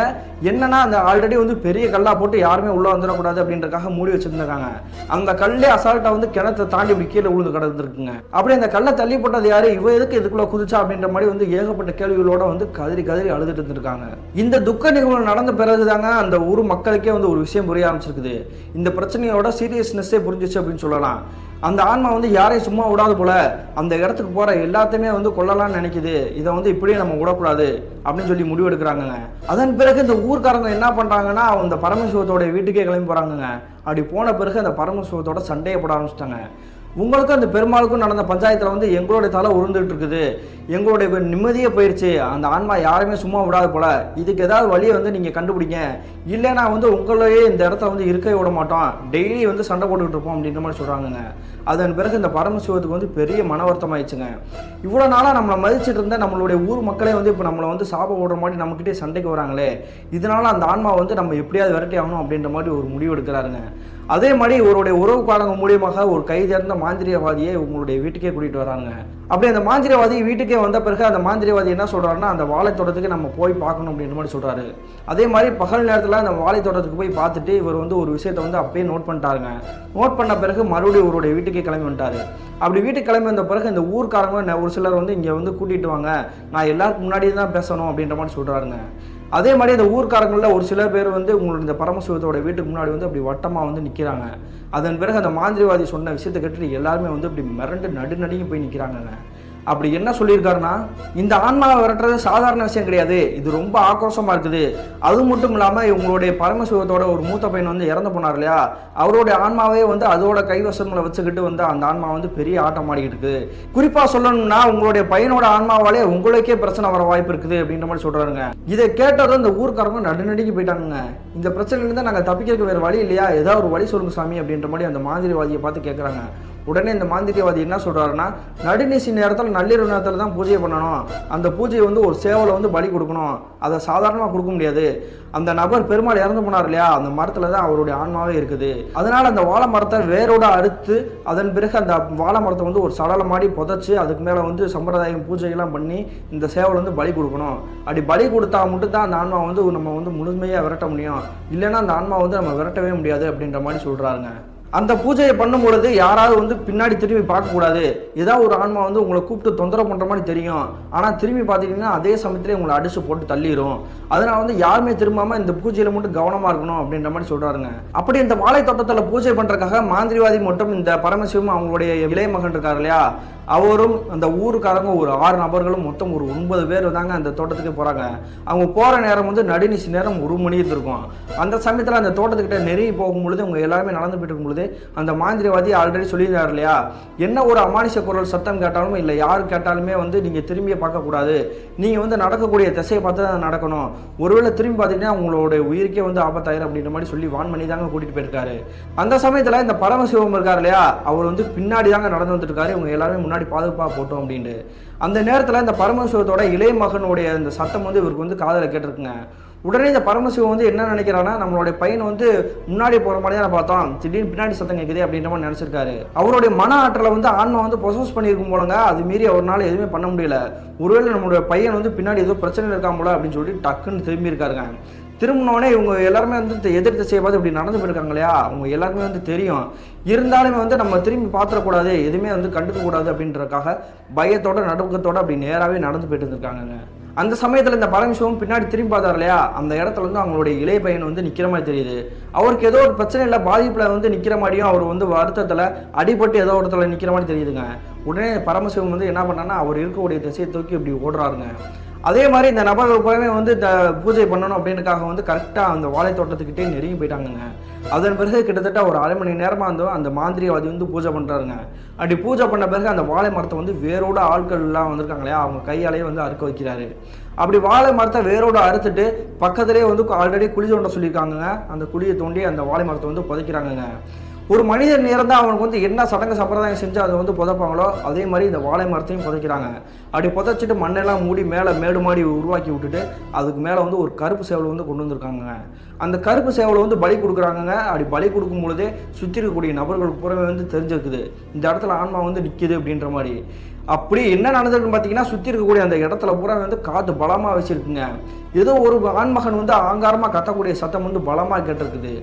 என்னன்னா, அந்த ஆல்ரெடி வந்து பெரிய கல்லா போட்டு யாருமே உள்ள வந்துடக்கூடாது அப்படின்றக்காக மூடி வச்சிருந்தாங்க. அந்த கல்லே அசால்ட்டா வந்து கிணத்தை தாண்டி இப்படி கீழே விழுந்து கிடந்திருக்குங்க. அப்படி அந்த கல்லை தள்ளி போட்டது யாரு, இவ எதுக்கு இதுக்குள்ள குதிச்சா அப்படின்ற மாதிரி வந்து ஏகப்பட்ட கேள்விகளோட வந்து கதறி கதறி அழுதுட்டு இருந்திருக்காங்க. இந்த துக்க நிகழ்வு நடந்த பிறகுதாங்க அந்த ஊர் மக்களுக்கே வந்து ஒரு விஷயம் புரிய ஆரம்பிச்சிருக்குது. இந்த பிரச்சனையோட சீரியஸ்னஸே புரிஞ்சிச்சு அப்படின்னு சொல்லலாம். அந்த ஆன்மா வந்து யாரையும் சும்மா விடாது போல, அந்த இடத்துக்கு போற எல்லாத்தையுமே வந்து கொல்லலாம்னு நினைக்குது. இதை வந்து இப்படியே நம்ம விடக்கூடாது அப்படின்னு சொல்லி முடிவெடுக்கிறாங்க. அதன் பிறகு இந்த ஊர்க்காரங்க என்ன பண்றாங்கன்னா, அந்த பரமசிவத்தோட வீட்டுக்கே கிளம்பி போறாங்க. அப்படி போன பிறகு அந்த பரமசிவத்தோட சண்டையை போட ஆரம்பிச்சிட்டாங்க. உங்களுக்கும் அந்த பெருமாளுக்கும் நடந்த பஞ்சாயத்தில் வந்து எங்களுடைய தலை உருந்துட்டு இருக்குது, எங்களுடைய நிம்மதியே போயிடுச்சு, அந்த ஆன்மா யாருமே சும்மா விடாது போல, இதுக்கு ஏதாவது வழியை வந்து நீங்கள் கண்டுபிடிங்க, இல்லைன்னா வந்து உங்களையே இந்த இடத்துல வந்து இருக்க விட மாட்டோம், டெய்லி வந்து சண்டை போட்டுக்கிட்டு இருப்போம் அப்படின்ற மாதிரி சொல்கிறாங்கங்க. அதன் பிறகு இந்த பரமசிவத்துக்கு வந்து பெரிய மன வருத்தம் ஆயிடுச்சுங்க. இவ்வளோ நாளாக நம்மளை மதிச்சுட்டு இருந்த நம்மளுடைய ஊர் மக்களே வந்து இப்போ நம்மளை வந்து சாபம் ஓடுற மாதிரி நம்மக்கிட்டே சண்டைக்கு வராங்களே, இதனால அந்த ஆன்மா வந்து நம்ம எப்படியாவது விரட்டி ஆகணும் அப்படின்ற மாதிரி ஒரு முடிவு எடுக்கிறாருங்க. அதே மாதிரி இவருடைய உறவுக்காரங்க மூலியமாக ஒரு கைதேர்ந்த மாந்திரியவாதியை உங்களுடைய வீட்டுக்கே கூட்டிகிட்டு வராங்க. அப்படி அந்த மாந்திரியவாதி வீட்டுக்கே வந்த பிறகு அந்த மாந்திரியவாதி என்ன சொல்கிறாருன்னா, அந்த வாழைத்தோட்டத்துக்கு நம்ம போய் பார்க்கணும் அப்படின்ற மாதிரி சொல்கிறாரு. அதே மாதிரி பகல் நேரத்தில் அந்த வாழைத்தோட்டத்துக்கு போய் பார்த்துட்டு இவர் வந்து ஒரு விஷயத்தை வந்து அப்பயே நோட் பண்ணிட்டாருங்க. நோட் பண்ண பிறகு மறுபடியும் இவருடைய வீட்டுக்கே கிளம்பி வந்துட்டாரு. அப்படி வீட்டுக்கு கிளம்பி வந்த பிறகு இந்த ஊர்க்காரங்க ஒரு சிலர் வந்து இங்கே வந்து கூட்டிகிட்டு வாங்க, நான் எல்லாருக்கும் முன்னாடியே தான் பேசணும் அப்படின்ற மாதிரி சொல்கிறாருங்க. அதே மாதிரி இந்த ஊர்க்காரங்களில் ஒரு சில பேர் வந்து உங்களுடைய இந்த பரமசிவத்தோட வீட்டுக்கு முன்னாடி வந்து அப்படி வட்டமாக வந்து நிற்கிறாங்க. அதன் பிறகு அந்த மாந்திரிவாதி சொன்ன விஷயத்தை கேட்டுட்டு எல்லாருமே வந்து இப்படி மிரண்டு நடுநடுங்கி போய் நிற்கிறாங்க. அப்படி என்ன சொல்லியிருக்காருன்னா, இந்த ஆன்மாவை விரட்டுறது சாதாரண விஷயம் கிடையாது, இது ரொம்ப ஆக்ரோஷமாக இருக்குது. அது மட்டும் இல்லாமல் இவங்களுடைய பரமசிவத்தோட ஒரு மூத்த பையன் வந்து இறந்து போனார் இல்லையா, அவருடைய ஆன்மாவே வந்து அதோட கைவசங்களை வச்சுக்கிட்டு வந்து அந்த ஆன்மா வந்து பெரிய ஆட்டம் ஆடிக்கிட்டு இருக்குது. குறிப்பாக சொல்லணும்னா உங்களுடைய பையனோட ஆன்மாவாலே உங்களுக்கே பிரச்சனை வர வாய்ப்பு இருக்குது அப்படின்ற மாதிரி சொல்கிறாருங்க. இதை கேட்டதும் இந்த ஊர்க்காரங்க நடுநடுங்கி போயிட்டாங்க. இந்த பிரச்சனையிலேருந்து நாங்கள் தப்பிக்கிறதுக்கு வேறு வழி இல்லையா, ஏதாவது ஒரு வழி சொல்லுங்க சாமி அப்படின்ற மாதிரி அந்த மாந்திரிவாதியை பார்த்து கேட்குறாங்க. உடனே இந்த மாந்திரியவாதி என்ன சொல்கிறாருன்னா, நடுநிசி நேரத்தில் நள்ளிரவு நேரத்தில் தான் பூஜை பண்ணணும், அந்த பூஜையை வந்து ஒரு சேவலை வந்து பலி கொடுக்கணும், அதை சாதாரணமாக கொடுக்க முடியாது. அந்த நபர் பெருமாள் இறந்து போனார் இல்லையா, அந்த மரத்தில் தான் அவருடைய ஆன்மாவே இருக்குது. அதனால் அந்த வாழை மரத்தை வேரோட அறுத்து அதன் பிறகு அந்த வாழை மரத்தை வந்து ஒரு சடலை மாடி புதைச்சி அதுக்கு மேலே வந்து சம்பிரதாயம் பூஜைகள்லாம் பண்ணி இந்த சேவலை வந்து பலி கொடுக்கணும். அப்படி பலி கொடுத்தா மட்டும்தான் அந்த ஆன்மா வந்து நம்ம வந்து முழுமையாக விரட்ட முடியும், இல்லைன்னா அந்த ஆன்மா வந்து நம்ம விரட்டவே முடியாது அப்படின்ற மாதிரி சொல்கிறாருங்க. அந்த பூஜையை பண்ணும்பொழுது யாராவது வந்து பின்னாடி திரும்பி பார்க்கக்கூடாது. ஏதாவது ஒரு ஆன்மா வந்து உங்களை கூப்பிட்டு தொந்தரவு பண்ணுற மாதிரி தெரியும், ஆனால் திரும்பி பார்த்தீங்கன்னா அதே சமயத்திலே உங்களை அடிச்சு போட்டு தள்ளிடும். அதனால் வந்து யாருமே திரும்பாமல் இந்த பூஜையில் மட்டும் கவனமாக இருக்கணும் அப்படின்ற மாதிரி சொல்கிறாருங்க. அப்படி இந்த வாழை தோட்டத்தில் பூஜை பண்ணுறதுக்காக மாந்திரிவாதி மட்டும் இந்த பரமசிவம் அவங்களுடைய இளைய மகன் இருக்கார் இல்லையா, அவரும் அந்த ஊருக்காரங்க ஒரு 6 நபர்களும் மொத்தம் ஒரு 9 பேர் தாங்க அந்த தோட்டத்துக்கு போகிறாங்க. அவங்க போகிற நேரம் வந்து நடுநிசி நேரம் 1 மணி இருக்கும். அந்த சமயத்தில் அந்த தோட்டத்துக்கிட்ட நெருங்கி போகும்பொழுது அவங்க எல்லாருமே நடந்து போயிட்டு இருக்கும்பொழுது அந்த மாந்திரிவாதி ஆல்ரெடி சொல்லியிருந்தார் இல்லையா, என்ன ஒரு அமானுஷ குரல் சத்தம் கேட்டாலும் இல்லை யார் கேட்டாலுமே வந்து நீங்கள் திரும்பியே பார்க்கக்கூடாது, நீங்கள் வந்து நடக்கக்கூடிய திசையை பார்த்து தான் நடக்கணும், ஒருவேளை திரும்பி பார்த்தீங்கன்னா உங்களுடைய உயிருக்கே வந்து ஆபத்தாயிரும் அப்படின்ற மாதிரி சொல்லி வான் பண்ணி தாங்க கூட்டிகிட்டு போயிருக்காரு. அந்த சமயத்தில் இந்த பரமசிவம் இருக்கார் இல்லையா, அவர் வந்து பின்னாடி தாங்க நடந்து வந்துட்டு இருக்காரு, இவங்க எல்லாருமே முன்னாடி பாதுகாப்பாக போட்டோம் அப்படின்ட்டு. அந்த நேரத்தில் இந்த பரமசிவத்தோட இளைய மகனுடைய அந்த சத்தம் வந்து இவருக்கு வந்து காதில் கேட்டிருக்குங்க. உடனே இந்த பரமசிவம் வந்து என்ன நினைக்கிறான்னா, நம்மளுடைய பையனை வந்து முன்னாடி போகிற மாதிரி தான் பார்த்தோம், திடீர்னு பின்னாடி சத்தம் கேட்குது அப்படின்ற மாதிரி நினச்சிருக்காரு. அவருடைய மன ஆற்றலை வந்து ஆன்மா வந்து பொசஸ் பண்ணியிருக்கும் போலங்க, அது மீறி அவரால் எதுவுமே பண்ண முடியல. ஒருவேளை நம்மளுடைய பையன் வந்து பின்னாடி ஏதோ பிரச்சனை இருக்காம போல அப்படின்னு சொல்லிட்டு டக்குன்னு திரும்பி இருக்காருங்க. திரும்பினோடனே இவங்க எல்லாருமே வந்து எதிர்த்து செய்ய பார்த்து இப்படி நடந்து போயிருக்காங்க இல்லையா, அவங்க எல்லாருமே வந்து தெரியும், இருந்தாலுமே வந்து நம்ம திரும்பி பார்த்துடக்கூடாது, எதுவுமே வந்து கண்டுக்கக்கூடாது அப்படின்றதுக்காக பயத்தோட நடுக்கத்தோட அப்படி நேராகவே நடந்து போயிட்டு இருந்திருக்காங்க. அந்த சமயத்தில் இந்த பரமசிவம் பின்னாடி திரும்பி பார்த்தார் இல்லையா, அந்த இடத்துல வந்து அவங்களுடைய இளைய பையன் வந்து நிற்கிற மாதிரி தெரியுது. அவருக்கு ஏதோ ஒரு பிரச்சனை இல்லை, பாதிப்பில் வந்து நிற்கிற மாதிரியும் அவர் வந்து வருத்தத்தில் அடிபட்டு ஏதோ ஒரு இடத்துல நிற்கிற மாதிரி தெரியுதுங்க. உடனே பரமசிவம் வந்து என்ன பண்ணான்னா, அவர் இருக்கக்கூடிய திசையை தூக்கி இப்படி ஓடுறாருங்க. அதே மாதிரி இந்த நபர்கள் எப்பவுமே வந்து இந்த பூஜை பண்ணணும் அப்படின்றக்காக வந்து கரெக்டாக அந்த வாழை தோட்டத்துக்கிட்டே நெருங்கி போயிட்டாங்க. அதன் பிறகு கிட்டத்தட்ட ஒரு 1/2 மணி நேரமாக வந்து அந்த மாந்திரிவாதி வந்து பூஜை பண்ணுறாருங்க. அப்படி பூஜை பண்ண பிறகு அந்த வாழை மரத்தை வந்து வேரோட ஆட்கள்லாம் வந்திருக்காங்க இல்லையா, அவங்க கையாலேயே வந்து அறுக்க வைக்கிறாரு. அப்படி வாழை மரத்தை வேரோட அறுத்துட்டு பக்கத்துலேயே வந்து ஆல்ரெடி குழி தோண்ட சொல்லியிருக்காங்க, அந்த குழியை தோண்டி அந்த வாழை மரத்தை வந்து புதைக்கிறாங்கங்க. ஒரு மனிதன் இறந்தால் அவனுக்கு வந்து என்ன சடங்கு சம்பிரதாயம் செஞ்சு அதை வந்து புதைப்பாங்களோ அதே மாதிரி இந்த வாழை மரத்தையும் புதைக்கிறாங்க. அப்படி புதைச்சிட்டு மண்ணெல்லாம் மூடி மேலே மேடு மாடி உருவாக்கி விட்டுட்டு அதுக்கு மேலே வந்து ஒரு கருப்பு சேவலை வந்து கொண்டு வந்திருக்காங்க. அந்த கருப்பு சேவலை வந்து பலி கொடுக்குறாங்க. அப்படி பலி கொடுக்கும் பொழுதே சுற்றி இருக்கக்கூடிய நபர்களுக்கு புறமே வந்து தெரிஞ்சிருக்குது இந்த இடத்துல ஆன்மா வந்து நிற்கிது அப்படின்ற மாதிரி. அப்படி என்ன நடந்திருக்குன்னு பார்த்தீங்கன்னா, சுற்றி இருக்கக்கூடிய அந்த இடத்துல பூரா வந்து காற்று பலமாக வச்சுருக்குங்க. ஏதோ ஒரு ஆண்மகன் வந்து ஆங்காரமாக கத்தக்கூடிய சத்தம் வந்து பலமாக கேட்டிருக்குது.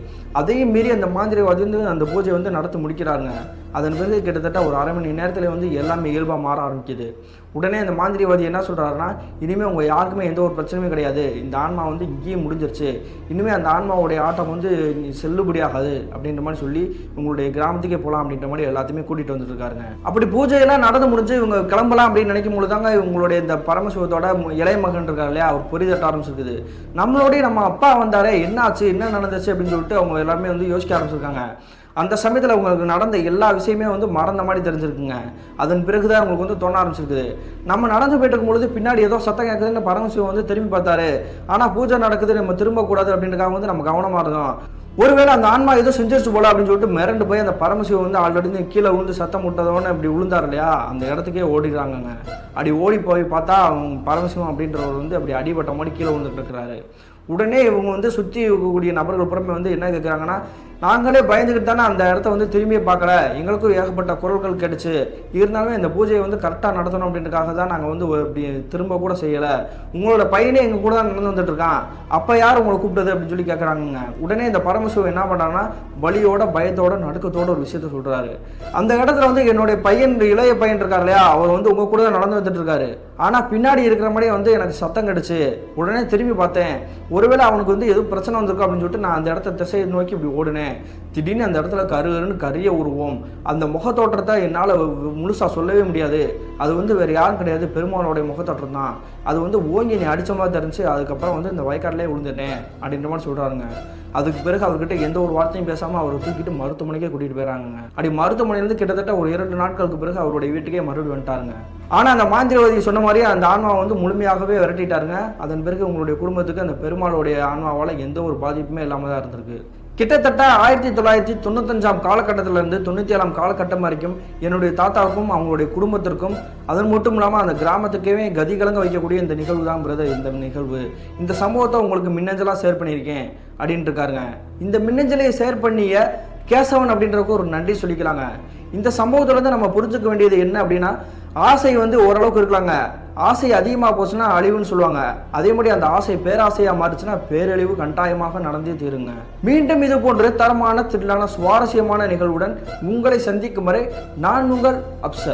அதையும் மீறி அந்த மாந்திரிகவாதி வந்து அந்த பூஜை வந்து நடத்தி முடிக்கிறாங்க. அதன் பிறகு கிட்டத்தட்ட ஒரு அரை மணி நேரத்தில் வந்து எல்லாமே இயல்பாக மாற ஆரம்பிக்குது. உடனே அந்த மாந்திரிகவாதி என்ன சொல்கிறாருன்னா, இனிமேல் உங்கள் யாருக்குமே எந்த ஒரு பிரச்சனையும் கிடையாது, இந்த ஆன்மா வந்து இங்கேயும் முடிஞ்சிருச்சு, இனிமேல் அந்த ஆன்மாவுடைய ஆட்டம் வந்து செல்லுபடியாகாது அப்படின்ற மாதிரி சொல்லி உங்களுடைய கிராமத்துக்கே போகலாம் அப்படின்ற மாதிரி எல்லாத்தையுமே கூட்டிகிட்டு வந்துட்டு இருக்காருங்க. அப்படி பூஜையெல்லாம் நடந்து முடிஞ்சு இவங்க கிளம்பலாம் அப்படின்னு நினைக்கும் பொழுது தாங்க இவங்களுடைய இந்த பரமசிவத்தோட இளைய மகன் இருக்கார் இல்லையா, அவர் புரிதட்ட ஆரம்பிச்சிருக்குது. நம்மளோடய நம்ம அப்பா வந்தாரே, என்ன ஆச்சு என்ன நடந்துச்சு அப்படின்னு சொல்லிட்டு அவங்க எல்லாருமே வந்து யோசிக்க ஆரம்பிச்சிருக்காங்க. அந்த சமயத்தில் அவங்களுக்கு நடந்த எல்லா விஷயமே வந்து மறந்த மாதிரி தெரிஞ்சிருக்குங்க. அதன் பிறகு தான் அவங்களுக்கு வந்து தோண ஆரம்பிச்சிருக்குது. நம்ம நடந்து போயிட்டு இருக்கும் பொழுது பின்னாடி ஏதோ சத்தம் கேட்குதுன்னு பரமசிவம் வந்து திரும்பி பார்த்தாரு. ஆனால் பூஜை நடக்குது, நம்ம திரும்பக்கூடாது அப்படின்றக்காக வந்து நம்ம கவனமாக இருந்தோம். ஒருவேளை அந்த ஆன்மா ஏதோ செஞ்சிருச்சு போல அப்படின்னு சொல்லிட்டு மிரண்டு போய் அந்த பரமசிவம் வந்து ஆல்ரெடி கீழே விழுந்து சத்தம் விட்டதோன்னு இப்படி விழுந்தார் இல்லையா, அந்த இடத்துக்கே ஓடிடுறாங்கங்க. அப்படி ஓடி போய் பார்த்தா அவங்க பரமசிவம் அப்படின்றவர் வந்து அப்படி அடிபட்ட மாதிரி கீழே விழுந்துட்டு இருக்கிறாரு. உடனே இவங்க வந்து சுற்றி இருக்கக்கூடிய நபர்கள் புறமே வந்து என்ன கேட்குறாங்கன்னா, நாங்களே பயந்துக்கிட்டு தானே அந்த இடத்த வந்து திரும்பியே பார்க்கல, எங்களுக்கும் ஏகப்பட்ட குரல்கள் கேட்டுச்சு, இருந்தாலும் இந்த பூஜையை வந்து கரெக்டாக நடத்தணும் அப்படின்றதுக்காக தான் நாங்கள் வந்து இப்படி திரும்ப கூட செய்யலை, உங்களோட பையனே எங்கள் கூட தான் நடந்து வந்துட்டு இருக்கான், அப்போ யார் உங்களை கூப்பிட்டது அப்படின்னு சொல்லி கேட்குறாங்க. உடனே இந்த பரமசிவம் என்ன பண்ணுறாங்கன்னா, பலியோட பயத்தோட நடுக்கத்தோட ஒரு விஷயத்த சொல்கிறாரு. அந்த இடத்துல வந்து என்னுடைய பையன், இளைய பையன் இருக்கார் இல்லையா, அவர் வந்து உங்கள் கூட தான் நடந்து வந்துட்டு இருக்காரு, ஆனால் பின்னாடி இருக்கிற மாதிரியே வந்து எனக்கு சத்தம் கிடச்சி, உடனே திரும்பி பார்த்தேன், ஒருவேளை அவனுக்கு வந்து எதுவும் பிரச்சனை வந்திருக்கும் அப்படின்னு சொல்லிட்டு நான் அந்த இடத்த திசையை நோக்கி இப்படி ஓடுனேன். திடீர்னு அந்த இடத்துல கருன்னு கரிய உருவம், அந்த முகத்தோற்றத்தை என்னால் முழுசாக சொல்லவே முடியாது, அது வந்து வேறு யாரும் கிடையாது, பெருமாளுடைய முகத்தோற்றம் தான், அது வந்து ஓங்கி நீ அடித்த மாதிரி தெரிஞ்சு அதுக்கப்புறம் வந்து இந்த வயக்காட்டிலே விழுந்துட்டேன் அப்படின்ற மாதிரி சொல்கிறாருங்க. அதுக்கு பிறகு அவர்கிட்ட எந்த ஒரு வார்த்தையும் பேசாமல் அவரை தூக்கிட்டு மருத்துவமனைக்கே கூட்டிகிட்டு போயிடறாங்க. அப்படி மருத்துவமனையிலேருந்து கிட்டத்தட்ட ஒரு 2 நாட்களுக்கு பிறகு அவருடைய வீட்டுக்கே மறுபடியும் வந்துட்டாருங்க. ஆனால் அந்த மாந்திரவாதி சொன்ன மாதிரி அந்த ஆன்மாவை வந்து முழுமையாகவே விரட்டிட்டாருங்க. அதன் பிறகு உங்களுடைய குடும்பத்துக்கு அந்த பெருமாளுடைய ஆன்மாவால் எந்த ஒரு பாதிப்புமே இல்லாமல் தான் இருந்திருக்கு. கிட்டத்தட்ட 1995 காலகட்டத்திலேருந்து 97 காலகட்டம் வரைக்கும் என்னுடைய தாத்தாவுக்கும் அவங்களுடைய குடும்பத்திற்கும், அதன் மட்டும் இல்லாமல் அந்த கிராமத்துக்கே கதிகலங்க வைக்கக்கூடிய இந்த நிகழ்வு தான் பிரதர். இந்த நிகழ்வு, இந்த சம்பவத்தை உங்களுக்கு மின்னஞ்சலாக ஷேர் பண்ணியிருக்கேன் அப்படின்ட்டு இருக்காருங்க. இந்த மின்னஞ்சலையை ஷேர் பண்ணிய கேசவன் அப்படின்றதுக்கு ஒரு நன்றி சொல்லிக்கலாங்க. இந்த சம்பவத்துலேருந்து நம்ம புரிஞ்சுக்க வேண்டியது என்ன அப்படின்னா, ஆசை வந்து ஓரளவுக்கு இருக்கலாங்க, ஆசை அதிகமாக போச்சுன்னா அழிவுன்னு சொல்லுவாங்க, அதே மாதிரி அந்த ஆசை பேராசையாக மாறிச்சுன்னா பேரழிவு கட்டாயமாக நடந்தே தீருங்க. மீண்டும் இது போன்ற தரமான திரளான சுவாரஸ்யமான நிகழ்வுடன் உங்களை சந்திக்கும் வரை நான் உங்கள் அப்சர்.